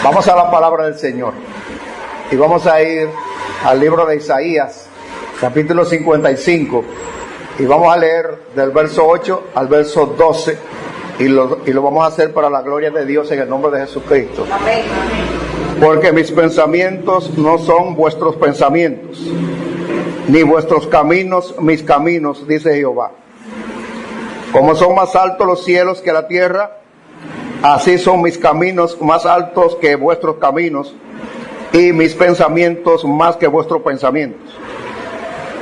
Vamos a la palabra del Señor y vamos a ir al libro de Isaías, capítulo 55, y vamos a leer del verso 8 al verso 12 y lo vamos a hacer para la gloria de Dios en el nombre de Jesucristo. Amén. Porque mis pensamientos no son vuestros pensamientos, ni vuestros caminos mis caminos, dice Jehová. Como son más altos los cielos que la tierra, así son mis caminos más altos que vuestros caminos, y mis pensamientos más que vuestros pensamientos.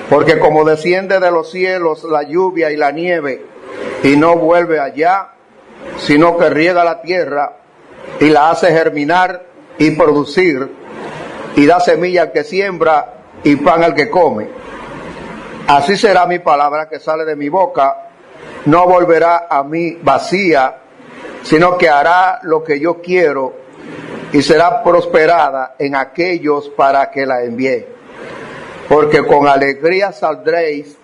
Porque como desciende de los cielos la lluvia y la nieve, y no vuelve allá, sino que riega la tierra, y la hace germinar y producir, y da semilla al que siembra, y pan al que come. Así será mi palabra que sale de mi boca, no volverá a mí vacía, sino que hará lo que yo quiero y será prosperada en aquellos para que la envíe. Porque con alegría saldréis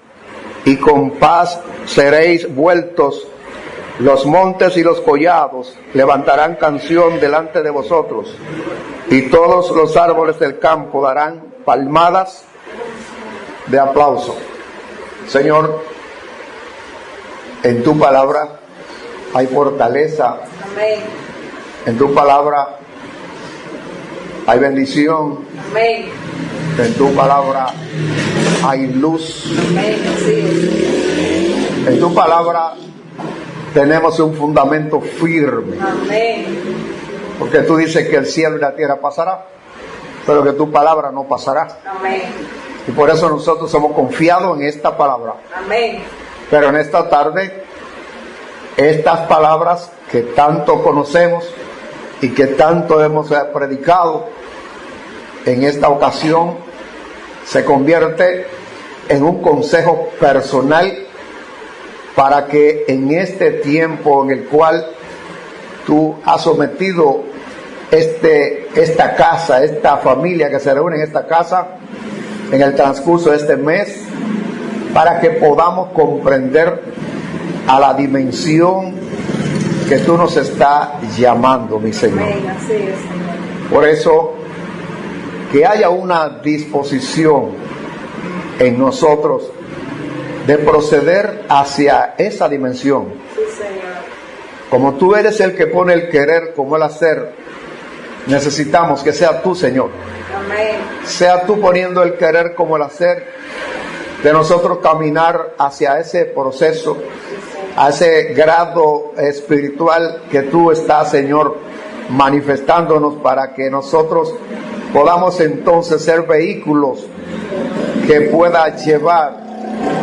y con paz seréis vueltos. Los montes y los collados levantarán canción delante de vosotros, y todos los árboles del campo darán palmadas de aplauso. Señor, en tu palabra hay fortaleza. Amén. En tu palabra hay bendición. Amén. En tu palabra hay luz. Amén. Así En tu palabra tenemos un fundamento firme. es. Amén. Porque tú dices que el cielo y la tierra pasará, pero que tu palabra no pasará. Amén. Y por eso nosotros somos confiados en esta palabra. Amén. Pero en esta tarde, estas palabras que tanto conocemos y que tanto hemos predicado, en esta ocasión se convierte en un consejo personal para que en este tiempo en el cual tú has sometido esta casa, esta familia que se reúne en esta casa en el transcurso de este mes, para que podamos comprender a la dimensión que tú nos estás llamando, mi Señor. Amén. Así es, Señor. Por eso, que haya una disposición en nosotros de proceder hacia esa dimensión. Sí, Señor. Como tú eres el que pone el querer como el hacer, necesitamos que sea tú, Señor. Amén. Sea tú poniendo el querer como el hacer, de nosotros caminar hacia ese proceso, a ese grado espiritual que tú estás, Señor, manifestándonos, para que nosotros podamos entonces ser vehículos que puedan llevar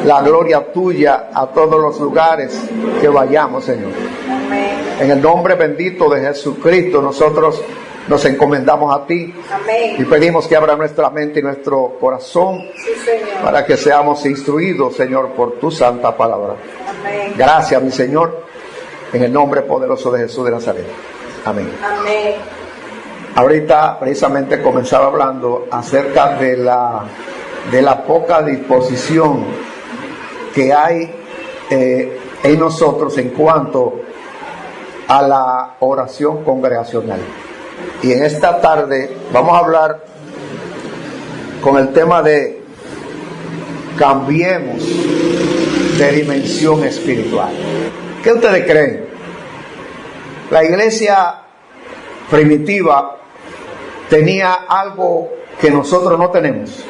la gloria tuya a todos los lugares que vayamos, Señor. Amén. En el nombre bendito de Jesucristo, nosotros nos encomendamos a ti y Amén. pedimos que abra nuestra mente y nuestro corazón Sí, Señor. para que seamos instruidos, Señor, por tu santa palabra. Amén. Gracias, mi Señor, en el nombre poderoso de Jesús de Nazaret. Amén. Amén. Ahorita precisamente comenzaba hablando acerca de la poca disposición que hay en nosotros en cuanto a la oración congregacional. Y en esta tarde vamos a hablar con el tema de cambiemos de dimensión espiritual. ¿Qué ustedes creen? La iglesia primitiva tenía algo que nosotros no tenemos,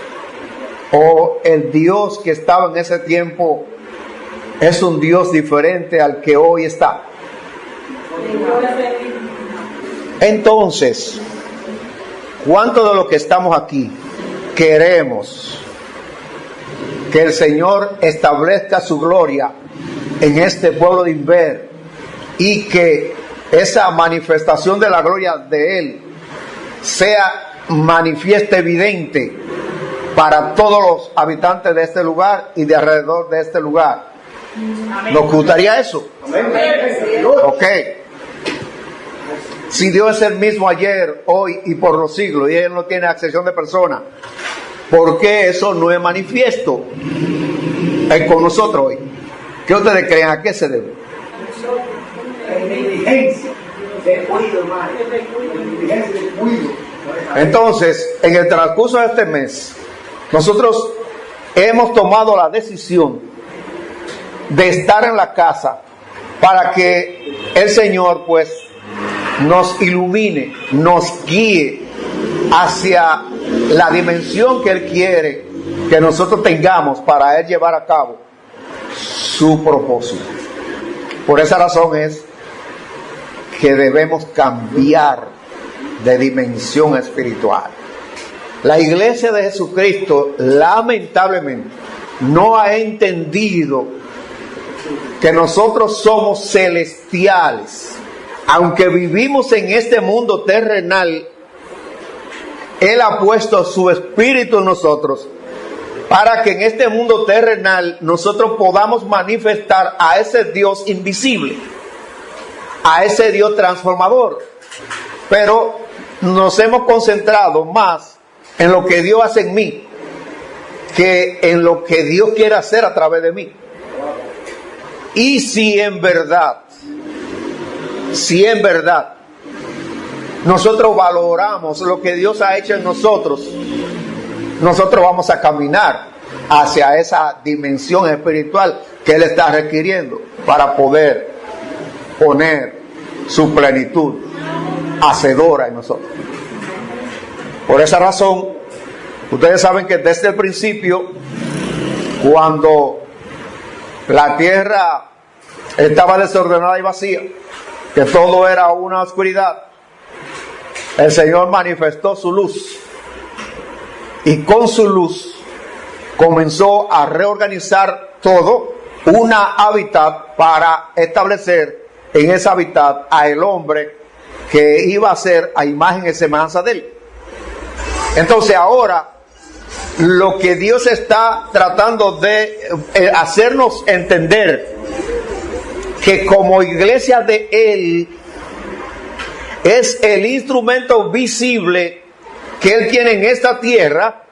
o el Dios que estaba en ese tiempo es un Dios diferente al que hoy está. Entonces, ¿cuántos de los que estamos aquí queremos que el Señor establezca su gloria en este pueblo de Inver y que esa manifestación de la gloria de Él sea manifiesta, evidente para todos los habitantes de este lugar y de alrededor de este lugar? ¿Nos gustaría eso? Ok. Si Dios es el mismo ayer, hoy y por los siglos, y Él no tiene accesión de personas, ¿por qué eso no es manifiesto con nosotros hoy? ¿Qué ustedes creen? ¿A qué se debe? Entonces, en el transcurso de este mes, nosotros hemos tomado la decisión de estar en la casa para que el Señor pues nos ilumine, nos guíe hacia la dimensión que Él quiere que nosotros tengamos para Él llevar a cabo su propósito. Por esa razón es que debemos cambiar de dimensión espiritual. La iglesia de Jesucristo lamentablemente no ha entendido que nosotros somos celestiales. Aunque vivimos en este mundo terrenal, Él ha puesto su espíritu en nosotros para que en este mundo terrenal nosotros podamos manifestar a ese Dios invisible, a ese Dios transformador. Pero nos hemos concentrado más en lo que Dios hace en mí que en lo que Dios quiere hacer a través de mí. Y si en verdad nosotros valoramos lo que Dios ha hecho en nosotros, nosotros vamos a caminar hacia esa dimensión espiritual que Él está requiriendo para poder poner su plenitud hacedora en nosotros. Por esa razón, ustedes saben que desde el principio, cuando la tierra estaba desordenada y vacía, que todo era una oscuridad, el Señor manifestó su luz. Y con su luz comenzó a reorganizar todo, una hábitat para establecer en ese hábitat a el hombre que iba a ser a imagen y semejanza de Él. Entonces ahora lo que Dios está tratando de hacernos entender, que como iglesia de Él es el instrumento visible que Él tiene en esta tierra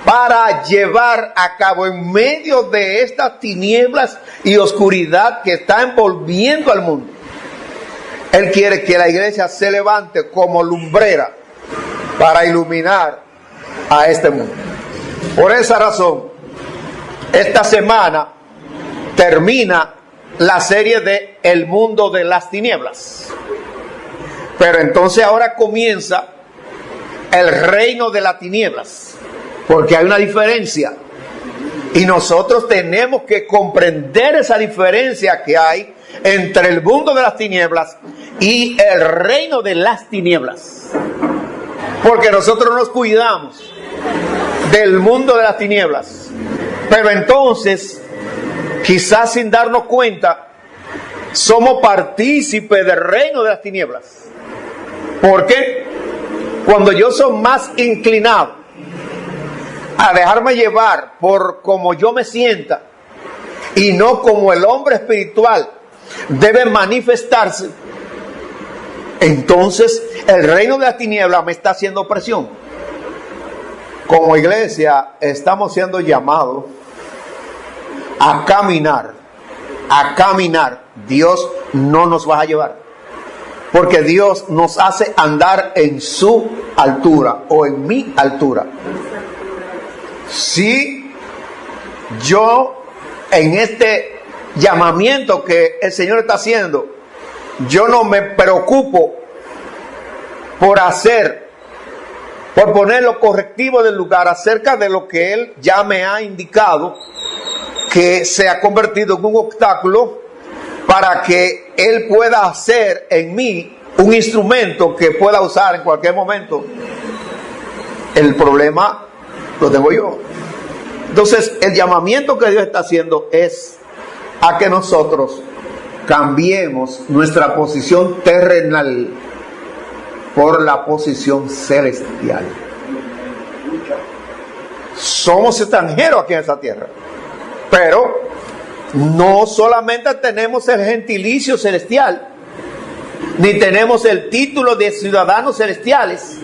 para llevar a cabo en medio de estas tinieblas y oscuridad que está envolviendo al mundo. Él quiere que la iglesia se levante como lumbrera para iluminar a este mundo. Por esa razón, esta semana termina la serie de El mundo de las tinieblas. Pero entonces ahora comienza el reino de las tinieblas, porque hay una diferencia. Y nosotros tenemos que comprender esa diferencia que hay entre el mundo de las tinieblas y el reino de las tinieblas. Porque nosotros nos cuidamos del mundo de las tinieblas, pero entonces, quizás sin darnos cuenta, somos partícipes del reino de las tinieblas. ¿Por qué? Cuando yo soy más inclinado a dejarme llevar por como yo me sienta y no como el hombre espiritual debe manifestarse, entonces el reino de las tinieblas me está haciendo presión. Como iglesia estamos siendo llamados a caminar. Dios no nos va a llevar, porque Dios nos hace andar en su altura o en mi altura. Si yo en este llamamiento que el Señor está haciendo, yo no me preocupo por poner los correctivos del lugar acerca de lo que Él ya me ha indicado, que se ha convertido en un obstáculo para que Él pueda hacer en mí un instrumento que pueda usar en cualquier momento. El problema lo tengo yo. Entonces, el llamamiento que Dios está haciendo es a que nosotros cambiemos nuestra posición terrenal por la posición celestial. Somos extranjeros aquí en esta tierra, pero no solamente tenemos el gentilicio celestial, ni tenemos el título de ciudadanos celestiales.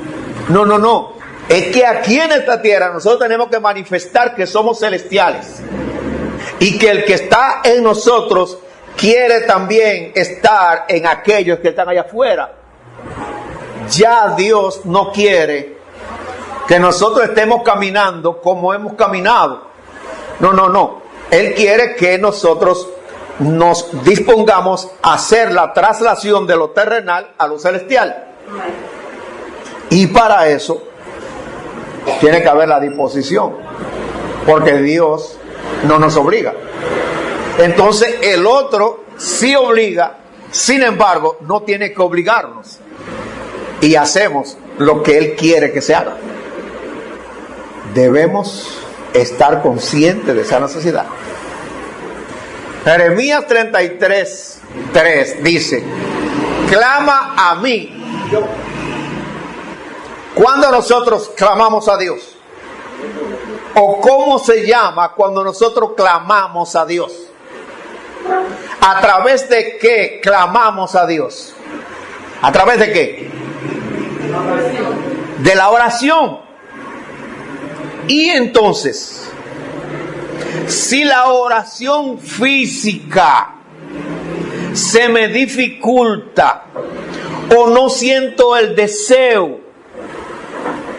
No. Es que aquí en esta tierra nosotros tenemos que manifestar que somos celestiales. Y que el que está en nosotros quiere también estar en aquellos que están allá afuera. ya Dios no quiere que nosotros estemos caminando como hemos caminado. No. Él quiere que nosotros nos dispongamos a hacer la traslación de lo terrenal a lo celestial. Y para eso tiene que haber la disposición, porque Dios no nos obliga. Entonces el otro sí obliga, sin embargo no tiene que obligarnos, y hacemos lo que Él quiere que se haga. Debemos estar conscientes de esa necesidad. Jeremías 33:3 dice: clama a mí. ¿Cuándo nosotros clamamos a Dios? ¿O cómo se llama cuando nosotros clamamos a Dios? ¿A través de qué clamamos a Dios? ¿A través de qué? De la oración. Y entonces, si la oración física se me dificulta o no siento el deseo,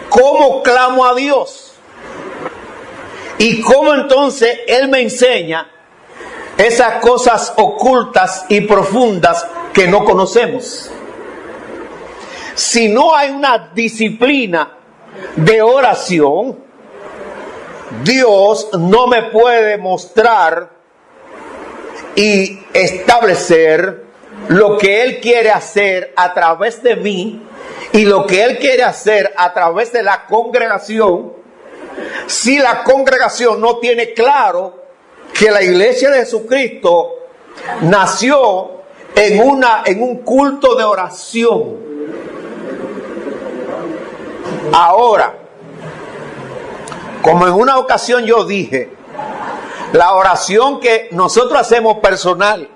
¿cómo clamo a Dios? Y cómo entonces Él me enseña esas cosas ocultas y profundas que no conocemos. Si no hay una disciplina de oración, Dios no me puede mostrar y establecer lo que Él quiere hacer a través de mí y lo que Él quiere hacer a través de la congregación, si la congregación no tiene claro que la iglesia de Jesucristo nació en un culto de oración. Ahora, como en una ocasión yo dije, la oración que nosotros hacemos personal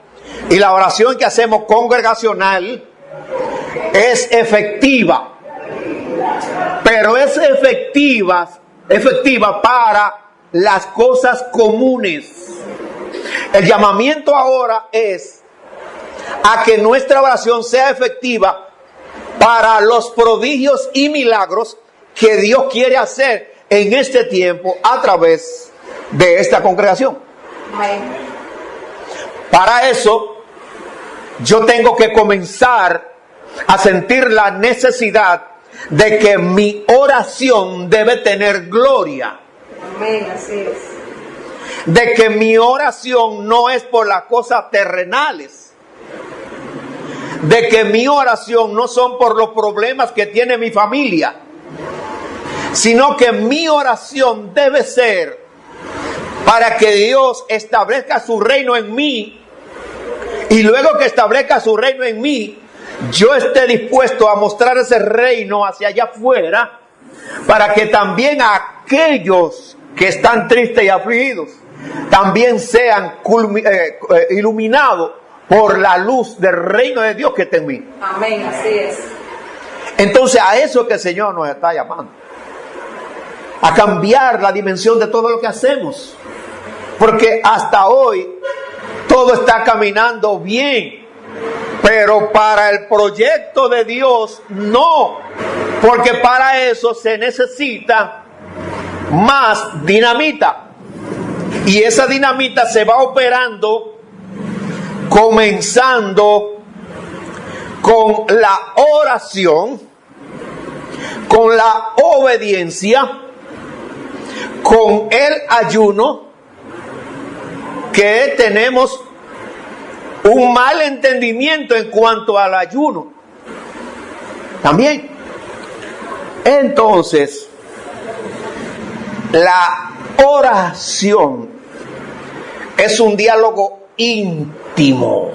y la oración que hacemos congregacional es efectiva, pero es efectiva para las cosas comunes. El llamamiento ahora es a que nuestra oración sea efectiva para los prodigios y milagros que Dios quiere hacer en este tiempo a través de esta congregación. Para eso, yo tengo que comenzar a sentir la necesidad de que mi oración debe tener gloria. Amén, así es. De que mi oración no es por las cosas terrenales. De que mi oración no son por los problemas que tiene mi familia, sino que mi oración debe ser para que Dios establezca su reino en mí, y luego que establezca su reino en mí, yo esté dispuesto a mostrar ese reino hacia allá afuera, para que también aquellos que están tristes y afligidos también sean iluminados por la luz del reino de Dios que está en mí. Amén, así es. Entonces a eso es que el Señor nos está llamando, a cambiar la dimensión de todo lo que hacemos, porque hasta hoy todo está caminando bien, pero para el proyecto de Dios no, porque para eso se necesita más dinamita, y esa dinamita se va operando comenzando con la oración, con la obediencia, con el ayuno, que tenemos un mal entendimiento en cuanto al ayuno también. Entonces, la oración es un diálogo íntimo.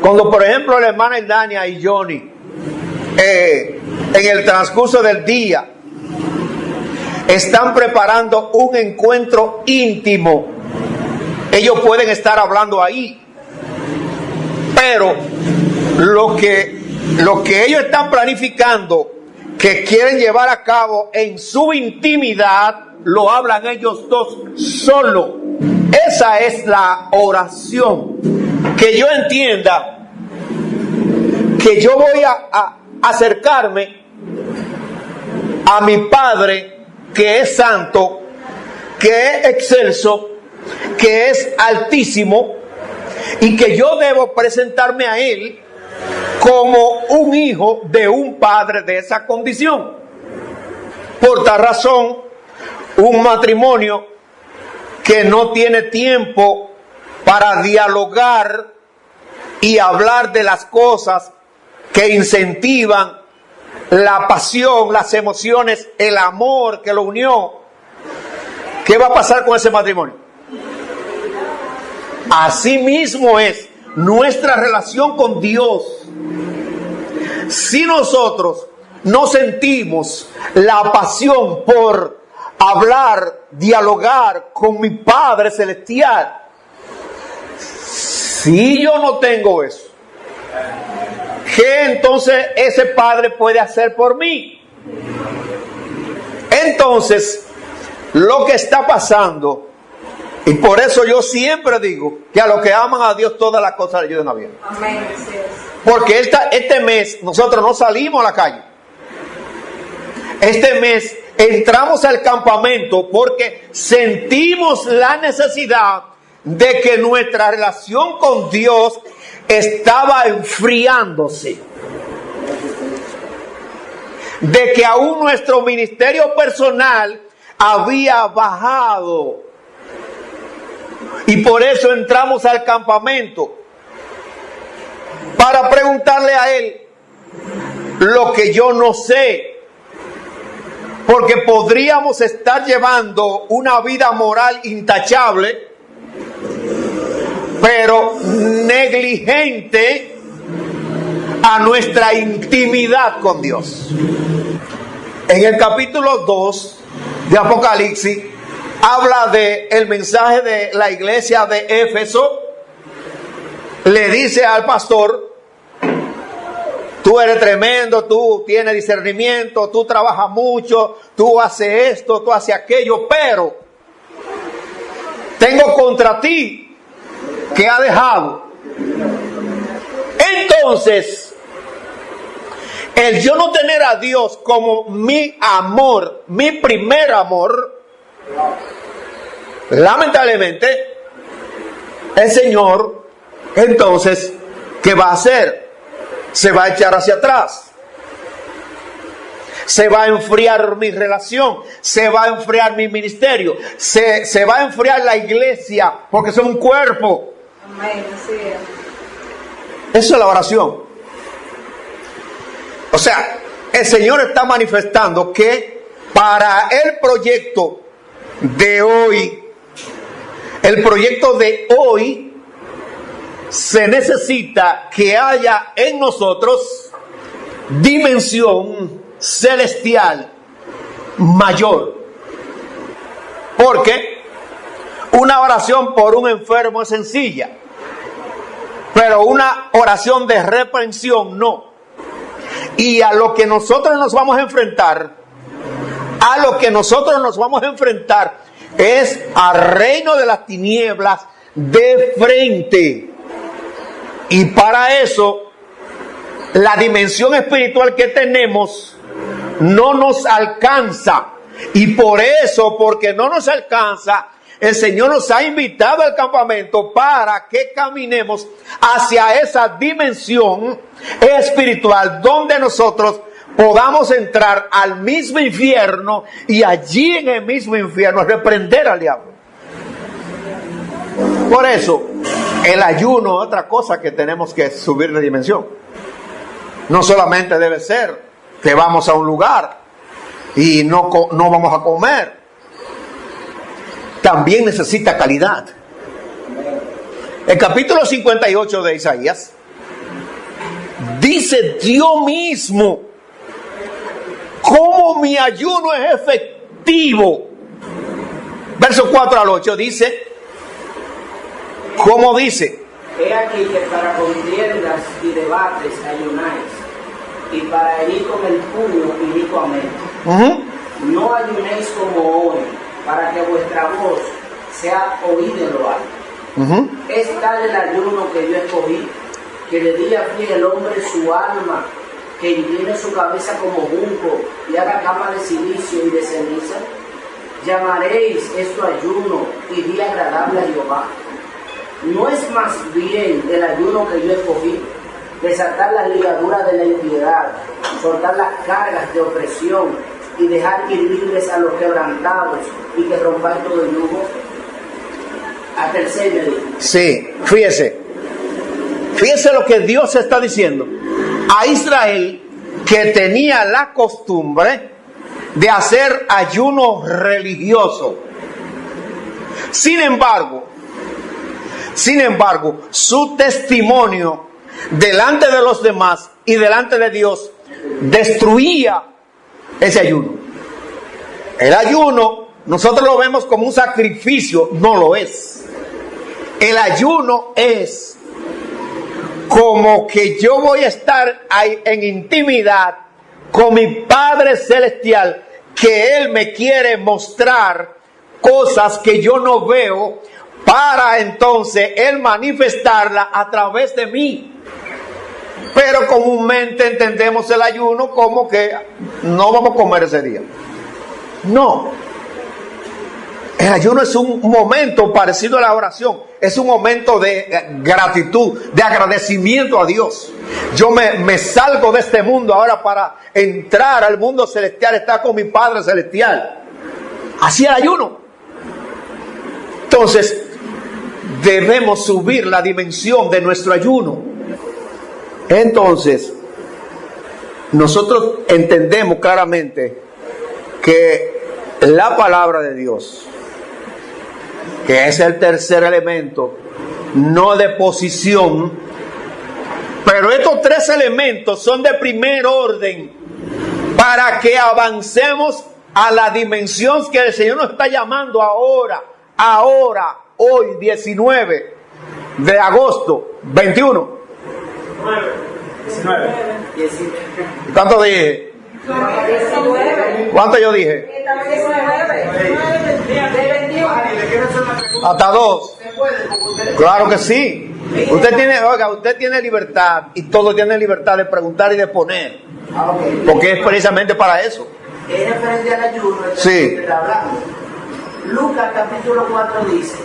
Cuando, por ejemplo, la hermana Dania y Johnny en el transcurso del día están preparando un encuentro íntimo, ellos pueden estar hablando ahí, pero lo que ellos están planificando, que quieren llevar a cabo en su intimidad, lo hablan ellos dos solo. Esa es la oración. Que yo entienda que yo voy acercarme a mi Padre, que es santo, que es excelso, que es altísimo, y que yo debo presentarme a Él como un hijo de un padre de esa condición. Por tal razón, un matrimonio que no tiene tiempo para dialogar y hablar de las cosas que incentivan la pasión, las emociones, el amor que lo unió, ¿qué va a pasar con ese matrimonio? Así mismo es nuestra relación con Dios. Si nosotros no sentimos la pasión por hablar, dialogar con mi Padre Celestial, si yo no tengo eso, ¿qué entonces ese Padre puede hacer por mí? Entonces, lo que está pasando, y por eso yo siempre digo que a los que aman a Dios todas las cosas le ayudan a bien. Amén. Porque este mes nosotros no salimos a la calle. Este mes entramos al campamento porque sentimos la necesidad de que nuestra relación con Dios estaba enfriándose. De que aún nuestro ministerio personal había bajado. Y por eso entramos al campamento, para preguntarle a Él lo que yo no sé, porque podríamos estar llevando una vida moral intachable, pero negligente a nuestra intimidad con Dios. En el capítulo 2 de Apocalipsis habla de el mensaje de la iglesia de Éfeso. Le dice al pastor: tú eres tremendo, tú tienes discernimiento, tú trabajas mucho, tú haces esto, tú haces aquello, pero tengo contra ti que ha dejado. Entonces, el yo no tener a Dios como mi amor, mi primer amor, lamentablemente, el Señor, entonces, ¿qué va a hacer? Se va a echar hacia atrás. Se va a enfriar mi relación, se va a enfriar mi ministerio, se va a enfriar la iglesia, porque son un cuerpo. Amén, así es. Eso es la oración. O sea, el Señor está manifestando que para el proyecto de hoy, se necesita que haya en nosotros dimensión celestial mayor. Porque una oración por un enfermo es sencilla, pero una oración de reprensión no. Y a lo que nosotros nos vamos a enfrentar, es al reino de las tinieblas de frente. Y para eso, la dimensión espiritual que tenemos no nos alcanza. Y por eso, porque no nos alcanza, el Señor nos ha invitado al campamento para que caminemos hacia esa dimensión espiritual donde nosotros podamos entrar al mismo infierno y allí en el mismo infierno reprender al diablo. Por eso, el ayuno es otra cosa que tenemos que subir de dimensión. No solamente debe ser que vamos a un lugar y no vamos a comer. También necesita calidad. El capítulo 58 de Isaías dice Dios mismo cómo mi ayuno es efectivo. Verso 4 al 8 dice, ¿cómo dice? He aquí que para contiendas y debates ayunáis, y para herir con el puño inicuamente. No ayunéis como hoy, para que vuestra voz sea oída en lo alto. Es tal el ayuno que yo escogí, que le di a pie el hombre su alma, que incline su cabeza como junco y haga cama de silicio y de ceniza? Llamaréis esto ayuno y día agradable a Jehová. ¿No es más bien el ayuno que yo escogí? Desatar las ligaduras de la impiedad, soltar las cargas de opresión y dejar ir libres a los quebrantados y que rompáis todo el yugo. Hasta el 6 me dijo. Sí, fíjese lo que Dios está diciendo a Israel, que tenía la costumbre de hacer ayuno religioso. Sin embargo, su testimonio delante de los demás y delante de Dios destruía ese ayuno. El ayuno nosotros lo vemos como un sacrificio, no lo es. El ayuno es como que yo voy a estar ahí en intimidad con mi Padre Celestial, que Él me quiere mostrar cosas que yo no veo, para entonces Él manifestarla a través de mí. Pero comúnmente entendemos el ayuno como que no vamos a comer ese día. No. El ayuno es un momento parecido a la oración. Es un momento de gratitud, de agradecimiento a Dios. Yo me salgo de este mundo ahora para entrar al mundo celestial, estar con mi Padre Celestial. Así el ayuno. Entonces, debemos subir la dimensión de nuestro ayuno. Entonces, nosotros entendemos claramente que la palabra de Dios, que es el tercer elemento, no de posición, pero estos tres elementos son de primer orden para que avancemos a la dimensión que el Señor nos está llamando ahora, hoy 19 de agosto 21. 19. ¿Cuánto dije? 19. ¿Cuánto yo dije? 19. Hasta 2. Claro que sí. Usted tiene libertad, y todos tienen libertad de preguntar y de poner. Porque es precisamente para eso. Es referente al ayuno. Sí. Que está hablando. Lucas capítulo 4 dice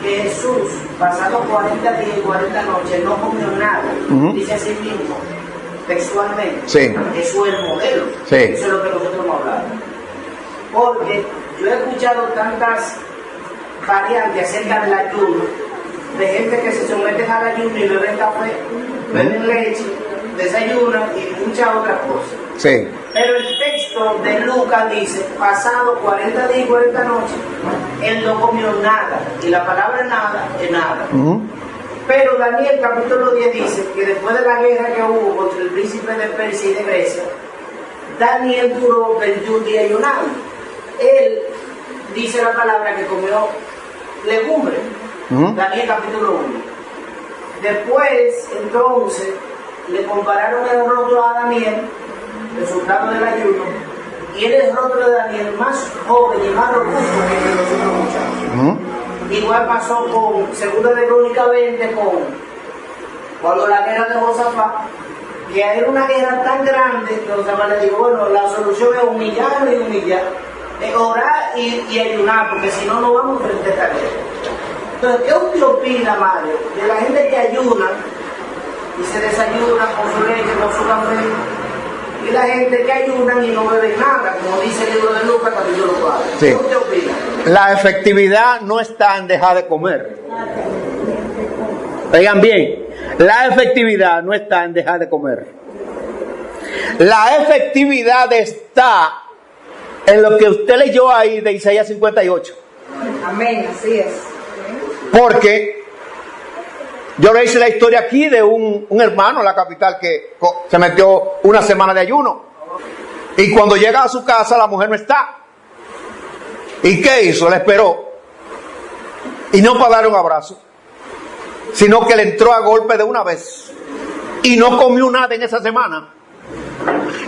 que Jesús, pasado 40 días y 40 noches, no comió nada. Dice así mismo, textualmente. Sí. Eso es el modelo. Sí. Eso es lo que nosotros hemos hablado. Porque yo he escuchado tantas variantes acerca del ayuno, de gente que se someten al ayuno y beben café, beben leche, desayunan y muchas otras cosas. Sí. Pero el texto de Lucas dice, pasado 40 días y 40 noches, él no comió nada. Y la palabra nada es nada. Pero Daniel capítulo 10 dice que después de la guerra que hubo contra el príncipe de Persia y de Grecia, Daniel duró 21 días y un año. Él dice la palabra que comió legumbres. Daniel capítulo 1. Después, entonces, le compararon el rostro a Daniel, resultado del ayuno, y él es el rostro de Daniel más joven y más robusto que los otros muchachos. Igual pasó con 2 de Crónicas 20, cuando la guerra de Josafat, que era una guerra tan grande que Josafat le dijo, bueno, la solución es humillarlo y humillar, orar y ayunar, porque si no, no vamos frente a esta guerra. Entonces, ¿qué usted opina, Mario, de la gente que ayuna y se desayuna con su leche, con su café, y la gente que ayunan y no beben nada, como dice el libro de Lucas, capítulo 4? Sí. ¿Qué usted opina? La efectividad no está en dejar de comer. Oigan bien, la efectividad no está en dejar de comer. La efectividad está en lo que usted leyó ahí de Isaías 58. Amén, así es. Porque yo le hice la historia aquí de un hermano en la capital que se metió una semana de ayuno. Y cuando llega a su casa la mujer no está. ¿Y qué hizo? Le esperó. Y no para darle un abrazo, sino que le entró a golpe de una vez. Y no comió nada en esa semana.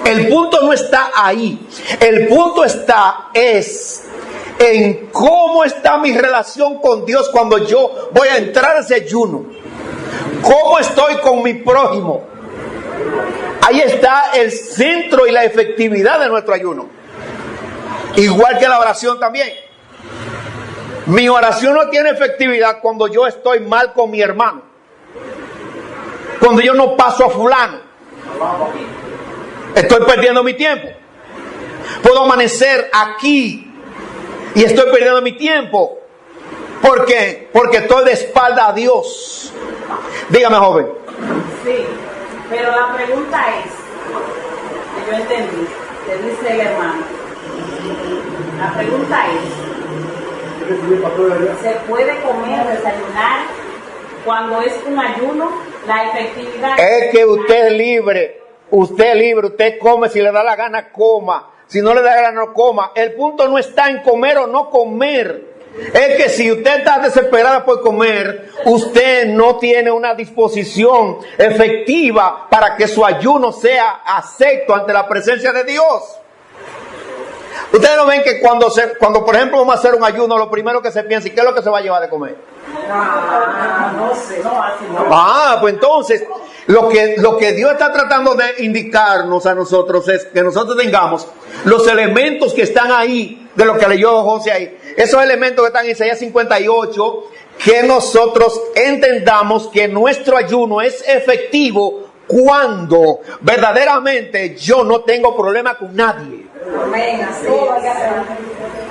El punto no está ahí. El punto es en cómo está mi relación con Dios cuando yo voy a entrar a ese ayuno. ¿Cómo estoy con mi prójimo? Ahí está el centro y la efectividad de nuestro ayuno. Igual que la oración también. Mi oración no tiene efectividad cuando yo estoy mal con mi hermano. Cuando yo no paso a fulano. Estoy perdiendo mi tiempo. Puedo amanecer aquí y estoy perdiendo mi tiempo. ¿Por qué? Porque estoy de espalda a Dios. Dígame, joven. Sí, pero la pregunta es, que yo entendí, que dice el hermano, la pregunta es, ¿se puede comer o desayunar cuando es un ayuno? La efectividad es que usted es libre, usted come, si le da la gana, coma, si no le da la gana, no coma. El punto no está en comer o no comer. Es que si usted está desesperada por comer, usted no tiene una disposición efectiva para que su ayuno sea acepto ante la presencia de Dios. Ustedes no ven que cuando por ejemplo vamos a hacer un ayuno, lo primero que se piensa, ¿y qué es lo que se va a llevar de comer? no sé, no, así no. Pues entonces, lo que Dios está tratando de indicarnos a nosotros es que nosotros tengamos los elementos que están ahí, de lo que leyó José ahí, esos elementos que están en Isaías 58, que nosotros entendamos que nuestro ayuno es efectivo cuando verdaderamente yo no tengo problema con nadie. Amén, así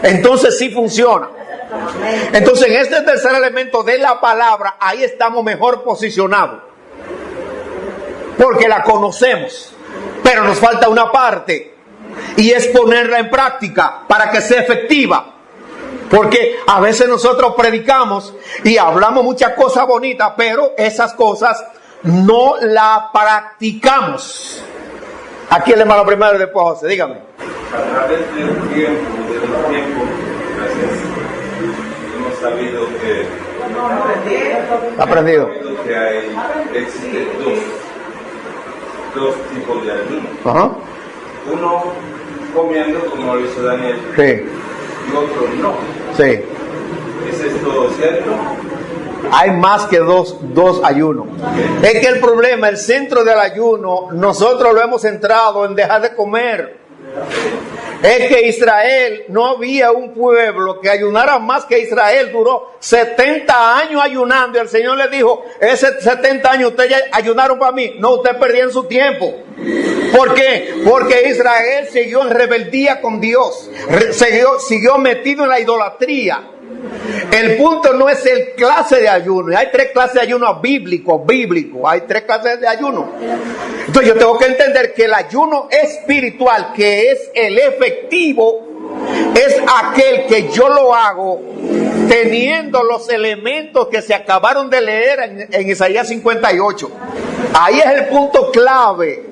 Entonces sí funciona. Entonces en este tercer elemento de la palabra, ahí estamos mejor posicionados. Porque la conocemos. Pero nos falta una parte. Y es ponerla en práctica para que sea efectiva. Porque a veces nosotros predicamos y hablamos muchas cosas bonitas, pero esas cosas no las practicamos. Aquí el hermano primero y después José, dígame. A través del tiempo, gracias, hemos sabido que Aprendido. que existen dos tipos de ayuno. Ajá. Uno comiendo, como lo hizo Daniel, Sí, y otro no. sí. ¿Es esto cierto? Hay más que dos ayunos. Es que el problema, el centro del ayuno, nosotros lo hemos centrado en dejar de comer. Es que Israel, no había un pueblo que ayunara más que Israel. Duró 70 años ayunando y el Señor le dijo, ese 70 años ustedes ya ayunaron para mí. No, ustedes perdieron su tiempo. ¿Por qué? Porque Israel siguió en rebeldía con Dios. Siguió metido en la idolatría. El punto no es el clase de ayuno. Hay tres clases de ayuno bíblico. Hay tres clases de ayuno. Entonces yo tengo que entender que el ayuno espiritual, que es el efectivo, es aquel que yo lo hago teniendo los elementos que se acabaron de leer en Isaías 58. Ahí es el punto clave.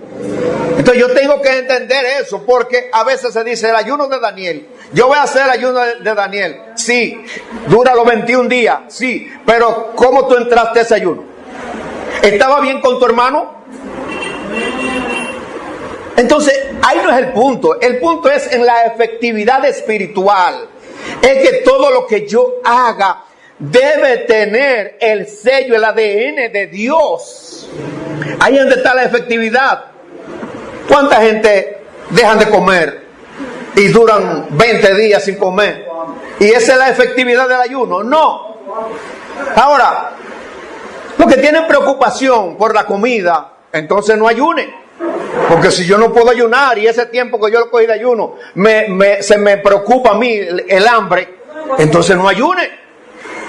Entonces yo tengo que entender eso, porque a veces se dice el ayuno de Daniel. Yo voy a hacer el ayuno de Daniel. Sí, dura los 21 días. Sí, pero ¿cómo tú entraste a ese ayuno? ¿Estaba bien con tu hermano? Entonces, ahí no es el punto. El punto es en la efectividad espiritual. Es que todo lo que yo haga debe tener el sello, el ADN de Dios. Ahí es donde está la efectividad. ¿Cuánta gente dejan de comer y duran 20 días sin comer? ¿Y esa es la efectividad del ayuno? No. Ahora, los que tienen preocupación por la comida, entonces no ayunen. Porque si yo no puedo ayunar y ese tiempo que yo lo cogí de ayuno se me preocupa a mí el hambre, entonces no ayune.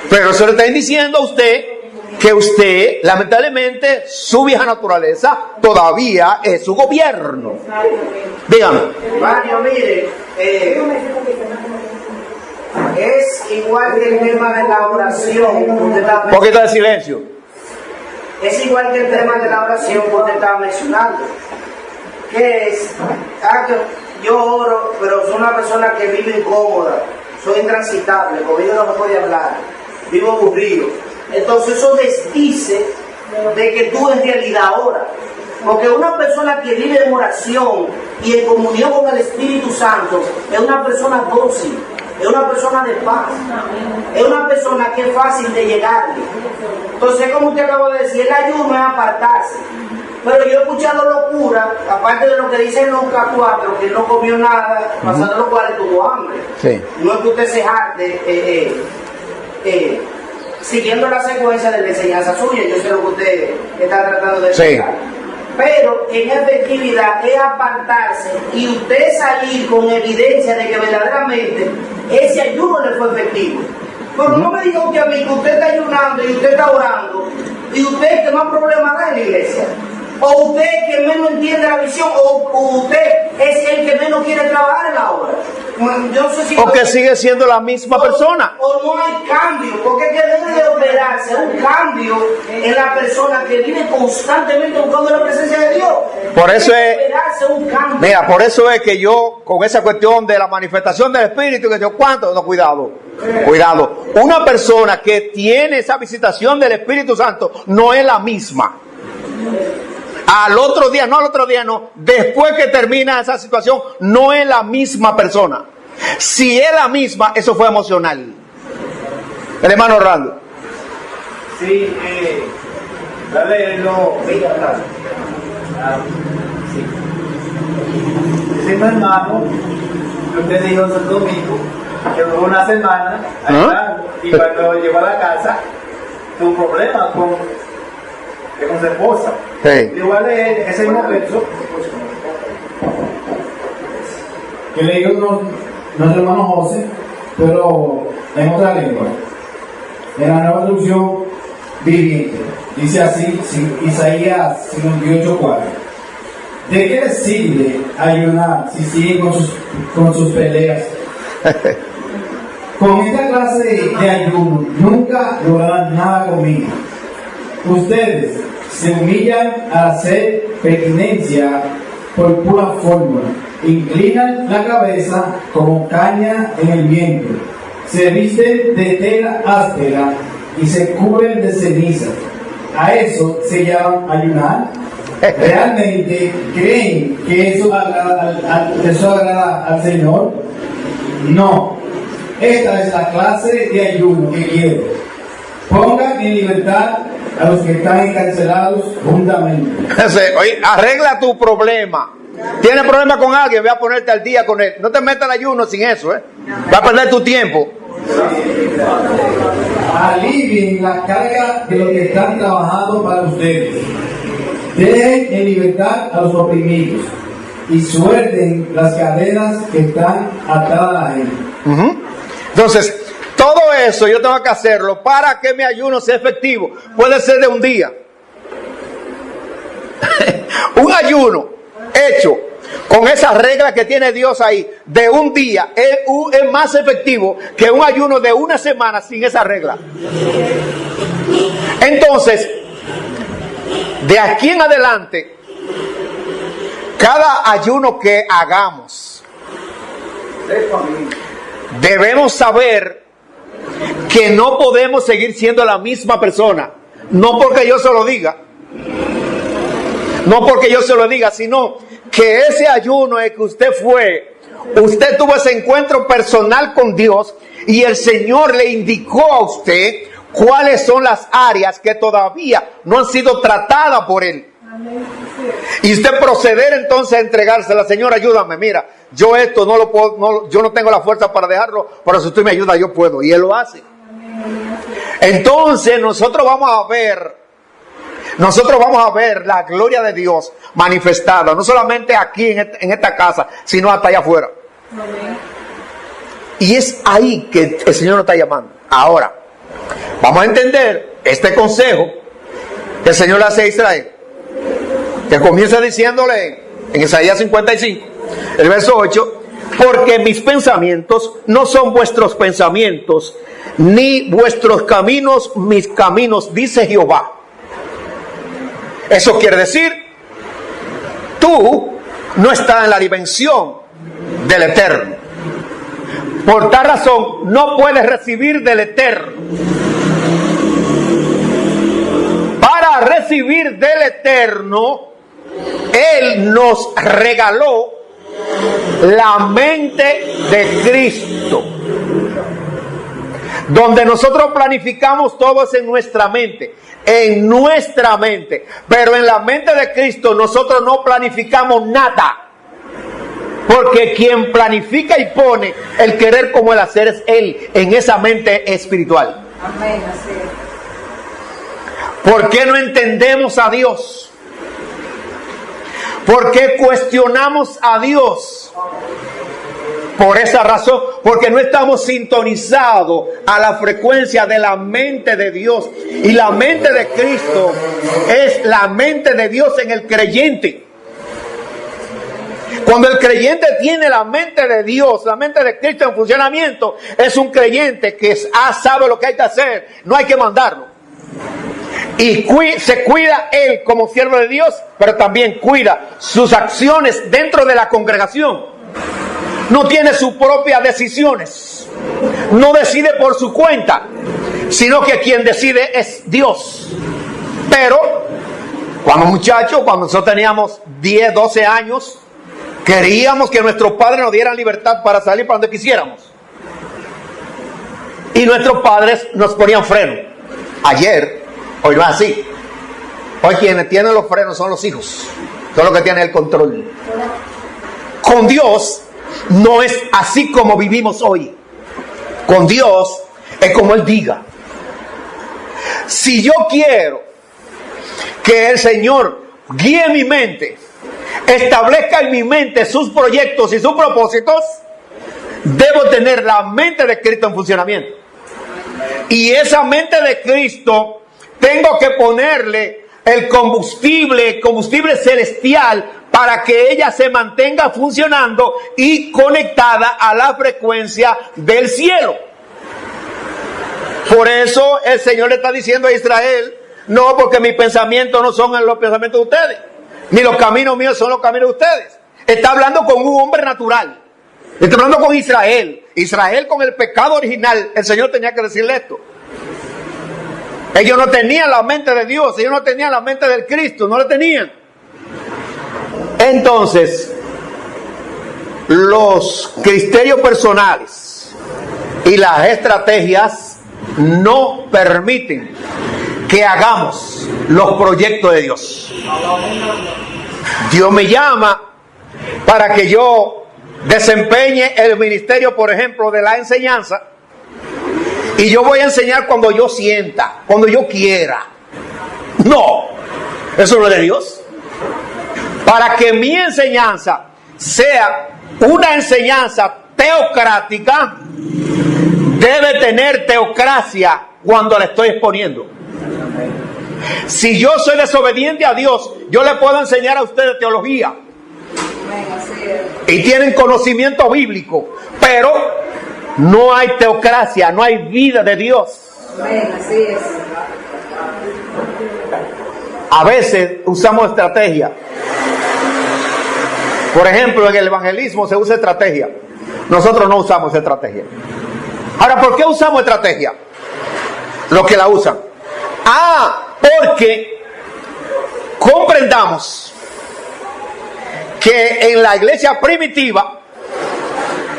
Pero se le está diciendo a usted que usted, lamentablemente, su vieja naturaleza todavía es su gobierno. Dígame. Mario, mire, es igual que el tema de la oración. Un poquito de silencio. Es igual que el tema de la oración que usted estaba mencionando. Que es, yo oro, pero soy una persona que vive incómoda, soy intransitable, conmigo no se puede hablar, vivo aburrido. Entonces eso desdice de que tú en realidad oras. Porque una persona que vive en oración y en comunión con el Espíritu Santo es una persona dócil, es una persona de paz, es una persona que es fácil de llegarle. Entonces, como usted acaba de decir, el ayuno es apartarse. Pero yo he escuchado locura, aparte de lo que dice Lucas 4, que él no comió nada, pasando los cuales tuvo hambre. Sí. No es que usted se jarte siguiendo la secuencia de la enseñanza suya, yo sé lo que usted está tratando de explicar. Pero en efectividad es apartarse y usted salir con evidencia de que verdaderamente ese ayuno le fue efectivo. Pero no me diga usted a mí que usted está ayunando y usted está orando y usted es el que más problemas da en la iglesia. O usted es el que menos entiende la visión, o usted es el que menos quiere trabajar en la obra. Yo no sé si o que sigue siendo la misma persona. O no hay cambio, porque es que debe de operarse un cambio en la persona que vive constantemente buscando la presencia de Dios. Por eso es, un cambio. mira, por eso es que yo, con esa cuestión de la manifestación del Espíritu, que yo, ¿cuánto? No, cuidado. Cuidado. Una persona que tiene esa visitación del Espíritu Santo no es la misma. Al otro día, no, después que termina esa situación, no es la misma persona. Si es la misma, eso fue emocional. El hermano Orlando. Sí, dale, no. Sí. Ese hermano, que usted dijo el domingo, que duró una semana, y cuando llegó a la casa, tuvo problemas con su esposa. Sí. Igual de ese mismo verso que leyó nuestro hermano José, pero en otra lengua, en la nueva traducción viviente. Dice así, Isaías 58:4. ¿De qué les sirve ayunar si siguen con sus peleas? Con esta clase de ayuno nunca lograrán nada conmigo. Ustedes se humillan al hacer pertinencia por pura fórmula, inclinan la cabeza como caña en el viento, se visten de tela áspera y se cubren de ceniza. ¿A eso se llama ayunar? ¿Realmente creen que eso agrada al Señor? No. Esta es la clase de ayuno que quiero. Pongan en libertad a los que están encarcelados juntamente. Oye, arregla tu problema. ¿Tienes problema con alguien? Ve a ponerte al día con él. No te metas al ayuno sin eso, Va a perder tu tiempo. Alivien la carga de los que están trabajando para ustedes. Dejen en libertad a los oprimidos y suelten las cadenas que están atadas a él. Entonces, todo eso yo tengo que hacerlo para que mi ayuno sea efectivo. Puede ser de un día. Un ayuno hecho con esa regla que tiene Dios ahí, de un día, es más efectivo que un ayuno de una semana sin esa regla. Entonces, de aquí en adelante, cada ayuno que hagamos, debemos saber que no podemos seguir siendo la misma persona. No porque yo se lo diga. No porque yo se lo diga, sino que ese ayuno es que usted tuvo ese encuentro personal con Dios y el Señor le indicó a usted cuáles son las áreas que todavía no han sido tratadas por Él. Y usted proceder entonces a entregársela. Señor, ayúdame, mira, yo esto no lo puedo, yo no tengo la fuerza para dejarlo, pero si usted me ayuda yo puedo, y Él lo hace. Entonces nosotros vamos a ver la gloria de Dios manifestada, no solamente aquí en esta casa, sino hasta allá afuera. Y es ahí que el Señor nos está llamando. Ahora, vamos a entender este consejo que el Señor le hace a Israel, que comienza diciéndole en Isaías 55, el verso 8, porque mis pensamientos no son vuestros pensamientos, ni vuestros caminos mis caminos, dice Jehová. Eso quiere decir, tú no estás en la dimensión del Eterno. Por tal razón, no puedes recibir del Eterno. Para recibir del Eterno, Él nos regaló la mente de Cristo. Donde nosotros planificamos todo es en nuestra mente. en nuestra mente. Pero en la mente de Cristo nosotros no planificamos nada. Porque quien planifica y pone el querer como el hacer es Él en esa mente espiritual. Amén, así es. ¿Por qué no entendemos a Dios? ¿Por qué cuestionamos a Dios? Por esa razón, porque no estamos sintonizados a la frecuencia de la mente de Dios. Y la mente de Cristo es la mente de Dios en el creyente. Cuando el creyente tiene la mente de Dios, la mente de Cristo en funcionamiento, es un creyente que sabe lo que hay que hacer, no hay que mandarlo. Y se cuida él como siervo de Dios, pero también cuida sus acciones dentro de la congregación. No tiene sus propias decisiones, no decide por su cuenta, sino que quien decide es Dios. Pero cuando nosotros teníamos 10, 12 años, queríamos que nuestros padres nos dieran libertad para salir para donde quisiéramos. Y nuestros padres nos ponían freno. Ayer, hoy no es así. Hoy quienes tienen los frenos son los hijos. Son los que tienen el control. Con Dios no es así como vivimos hoy. Con Dios es como Él diga. Si yo quiero que el Señor guíe mi mente, establezca en mi mente sus proyectos y sus propósitos, debo tener la mente de Cristo en funcionamiento. Y esa mente de Cristo tengo que ponerle el combustible celestial para que ella se mantenga funcionando y conectada a la frecuencia del cielo. Por eso el Señor le está diciendo a Israel: no, porque mis pensamientos no son los pensamientos de ustedes, ni los caminos míos son los caminos de ustedes. Está hablando con un hombre natural. Está hablando con Israel. Israel con el pecado original. El Señor tenía que decirle esto. Ellos no tenían la mente de Dios. Ellos no tenían la mente del Cristo. No la tenían. Entonces, los criterios personales y las estrategias no permiten que hagamos los proyectos de Dios. Dios me llama para que yo desempeñe el ministerio, por ejemplo, de la enseñanza, y yo voy a enseñar cuando yo sienta, cuando yo quiera. No, eso no es de Dios. Para que mi enseñanza sea una enseñanza teocrática, debe tener teocracia cuando la estoy exponiendo. Si yo soy desobediente a Dios, yo le puedo enseñar a ustedes teología. Y tienen conocimiento bíblico, pero no hay teocracia, no hay vida de Dios. Así es. A veces usamos estrategia. Por ejemplo, en el evangelismo se usa estrategia. Nosotros no usamos estrategia. Ahora, ¿por qué usamos estrategia? Los que la usan. Porque comprendamos que en la iglesia primitiva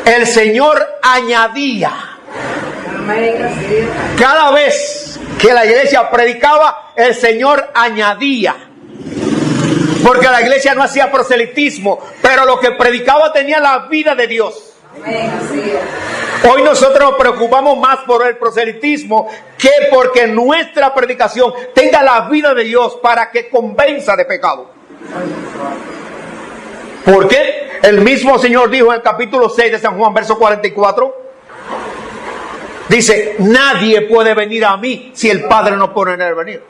el Señor añadía. Cada vez que la iglesia predicaba, el Señor añadía. Porque la iglesia no hacía proselitismo, pero lo que predicaba tenía la vida de Dios. Hoy nosotros nos preocupamos más por el proselitismo que porque nuestra predicación tenga la vida de Dios para que convenza de pecado. Porque el mismo Señor dijo en el capítulo 6 de San Juan, verso 44, dice: nadie puede venir a mí si el Padre no pone en él venir.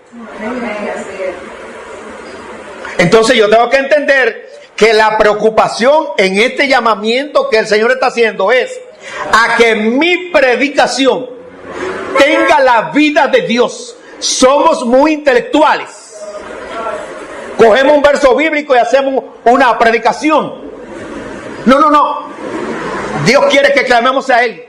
Entonces yo tengo que entender que la preocupación en este llamamiento que el Señor está haciendo es a que mi predicación tenga la vida de Dios. Somos muy intelectuales. Cogemos un verso bíblico y hacemos una predicación. No. Dios quiere que clamemos a Él.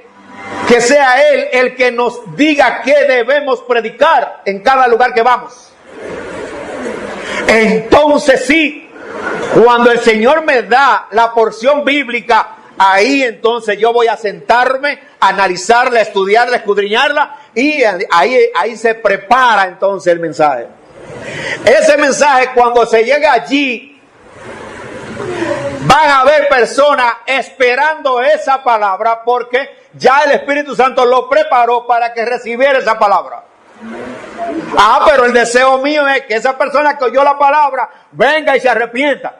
Que sea Él el que nos diga qué debemos predicar en cada lugar que vamos. Entonces sí, cuando el Señor me da la porción bíblica, ahí entonces yo voy a sentarme, a analizarla, a estudiarla, a escudriñarla y ahí se prepara entonces el mensaje. Ese mensaje, cuando se llega allí, van a haber personas esperando esa palabra, porque ya el Espíritu Santo lo preparó para que recibiera esa palabra. Pero el deseo mío es que esa persona que oyó la palabra venga y se arrepienta,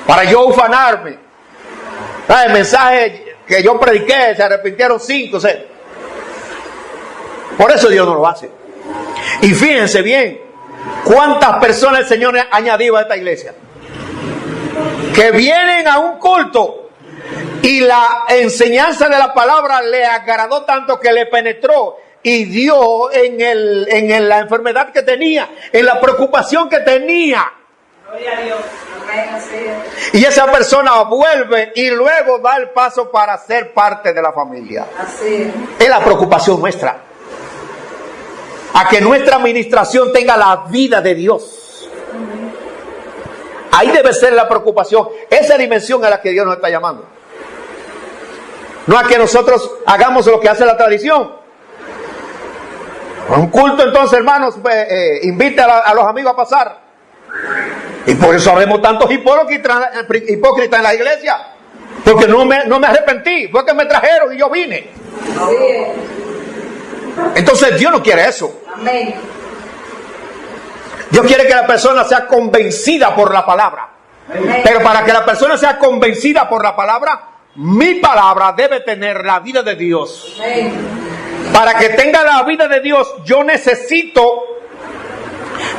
para yo ufanarme. El mensaje que yo prediqué, se arrepintieron 5 o 6. Por eso Dios no lo hace. Y fíjense bien cuántas personas el Señor ha añadido a esta iglesia, que vienen a un culto y la enseñanza de la palabra le agradó tanto que le penetró y dio en la enfermedad que tenía, en la preocupación que tenía. Gloria a Dios. Y esa persona vuelve y luego da el paso para ser parte de la familia. Así es la preocupación nuestra, a que nuestra administración tenga la vida de Dios. Ahí debe ser la preocupación, esa dimensión a la que Dios nos está llamando. No a que nosotros hagamos lo que hace la tradición. Un culto, entonces, hermanos, invite a los amigos a pasar. Y por eso vemos tantos hipócritas en la iglesia, porque no me arrepentí, fue que me trajeron y yo vine. Entonces Dios no quiere eso. Amén. Dios quiere que la persona sea convencida por la palabra. Amén. Pero para que la persona sea convencida por la palabra, mi palabra debe tener la vida de Dios. Amén. Para que tenga la vida de Dios, yo necesito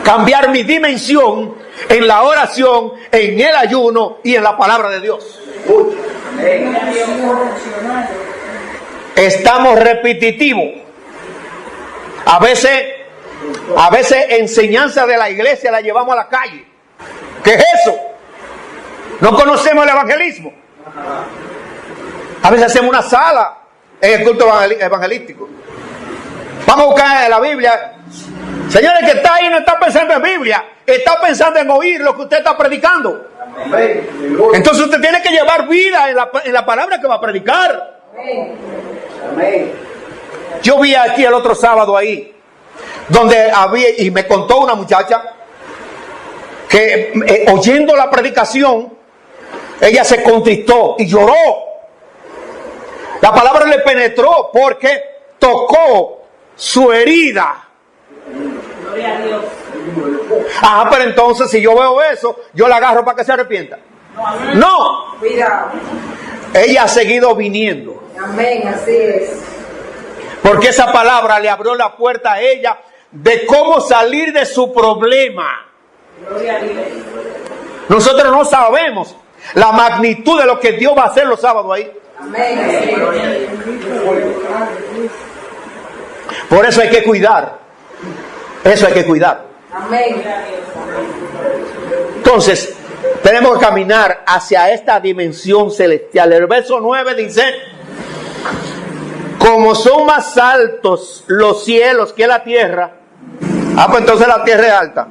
cambiar mi dimensión en la oración, en el ayuno y en la palabra de Dios. Estamos repetitivos. A veces enseñanza de la iglesia la llevamos a la calle. ¿Qué es eso? No conocemos el evangelismo. A veces hacemos una sala en el culto evangelístico. Vamos a buscar la Biblia. Señores, que está ahí no está pensando en Biblia, está pensando en oír lo que usted está predicando. Entonces usted tiene que llevar vida en la palabra que va a predicar. Yo vi aquí el otro sábado ahí, donde había, y me contó una muchacha que oyendo la predicación, ella se contristó y lloró. La palabra le penetró porque tocó su herida. Gloria a Dios. Pero entonces si yo veo eso, yo la agarro para que se arrepienta. No. Cuidado. Ella ha seguido viniendo. Amén, así es. Porque esa palabra le abrió la puerta a ella de cómo salir de su problema. Gloria a Dios. Nosotros no sabemos la magnitud de lo que Dios va a hacer los sábados ahí. Amén, así es. Por eso hay que cuidar. Eso hay que cuidar. Amén. Entonces, tenemos que caminar hacia esta dimensión celestial. El verso 9 dice: como son más altos los cielos que la tierra. Pues entonces la tierra es alta.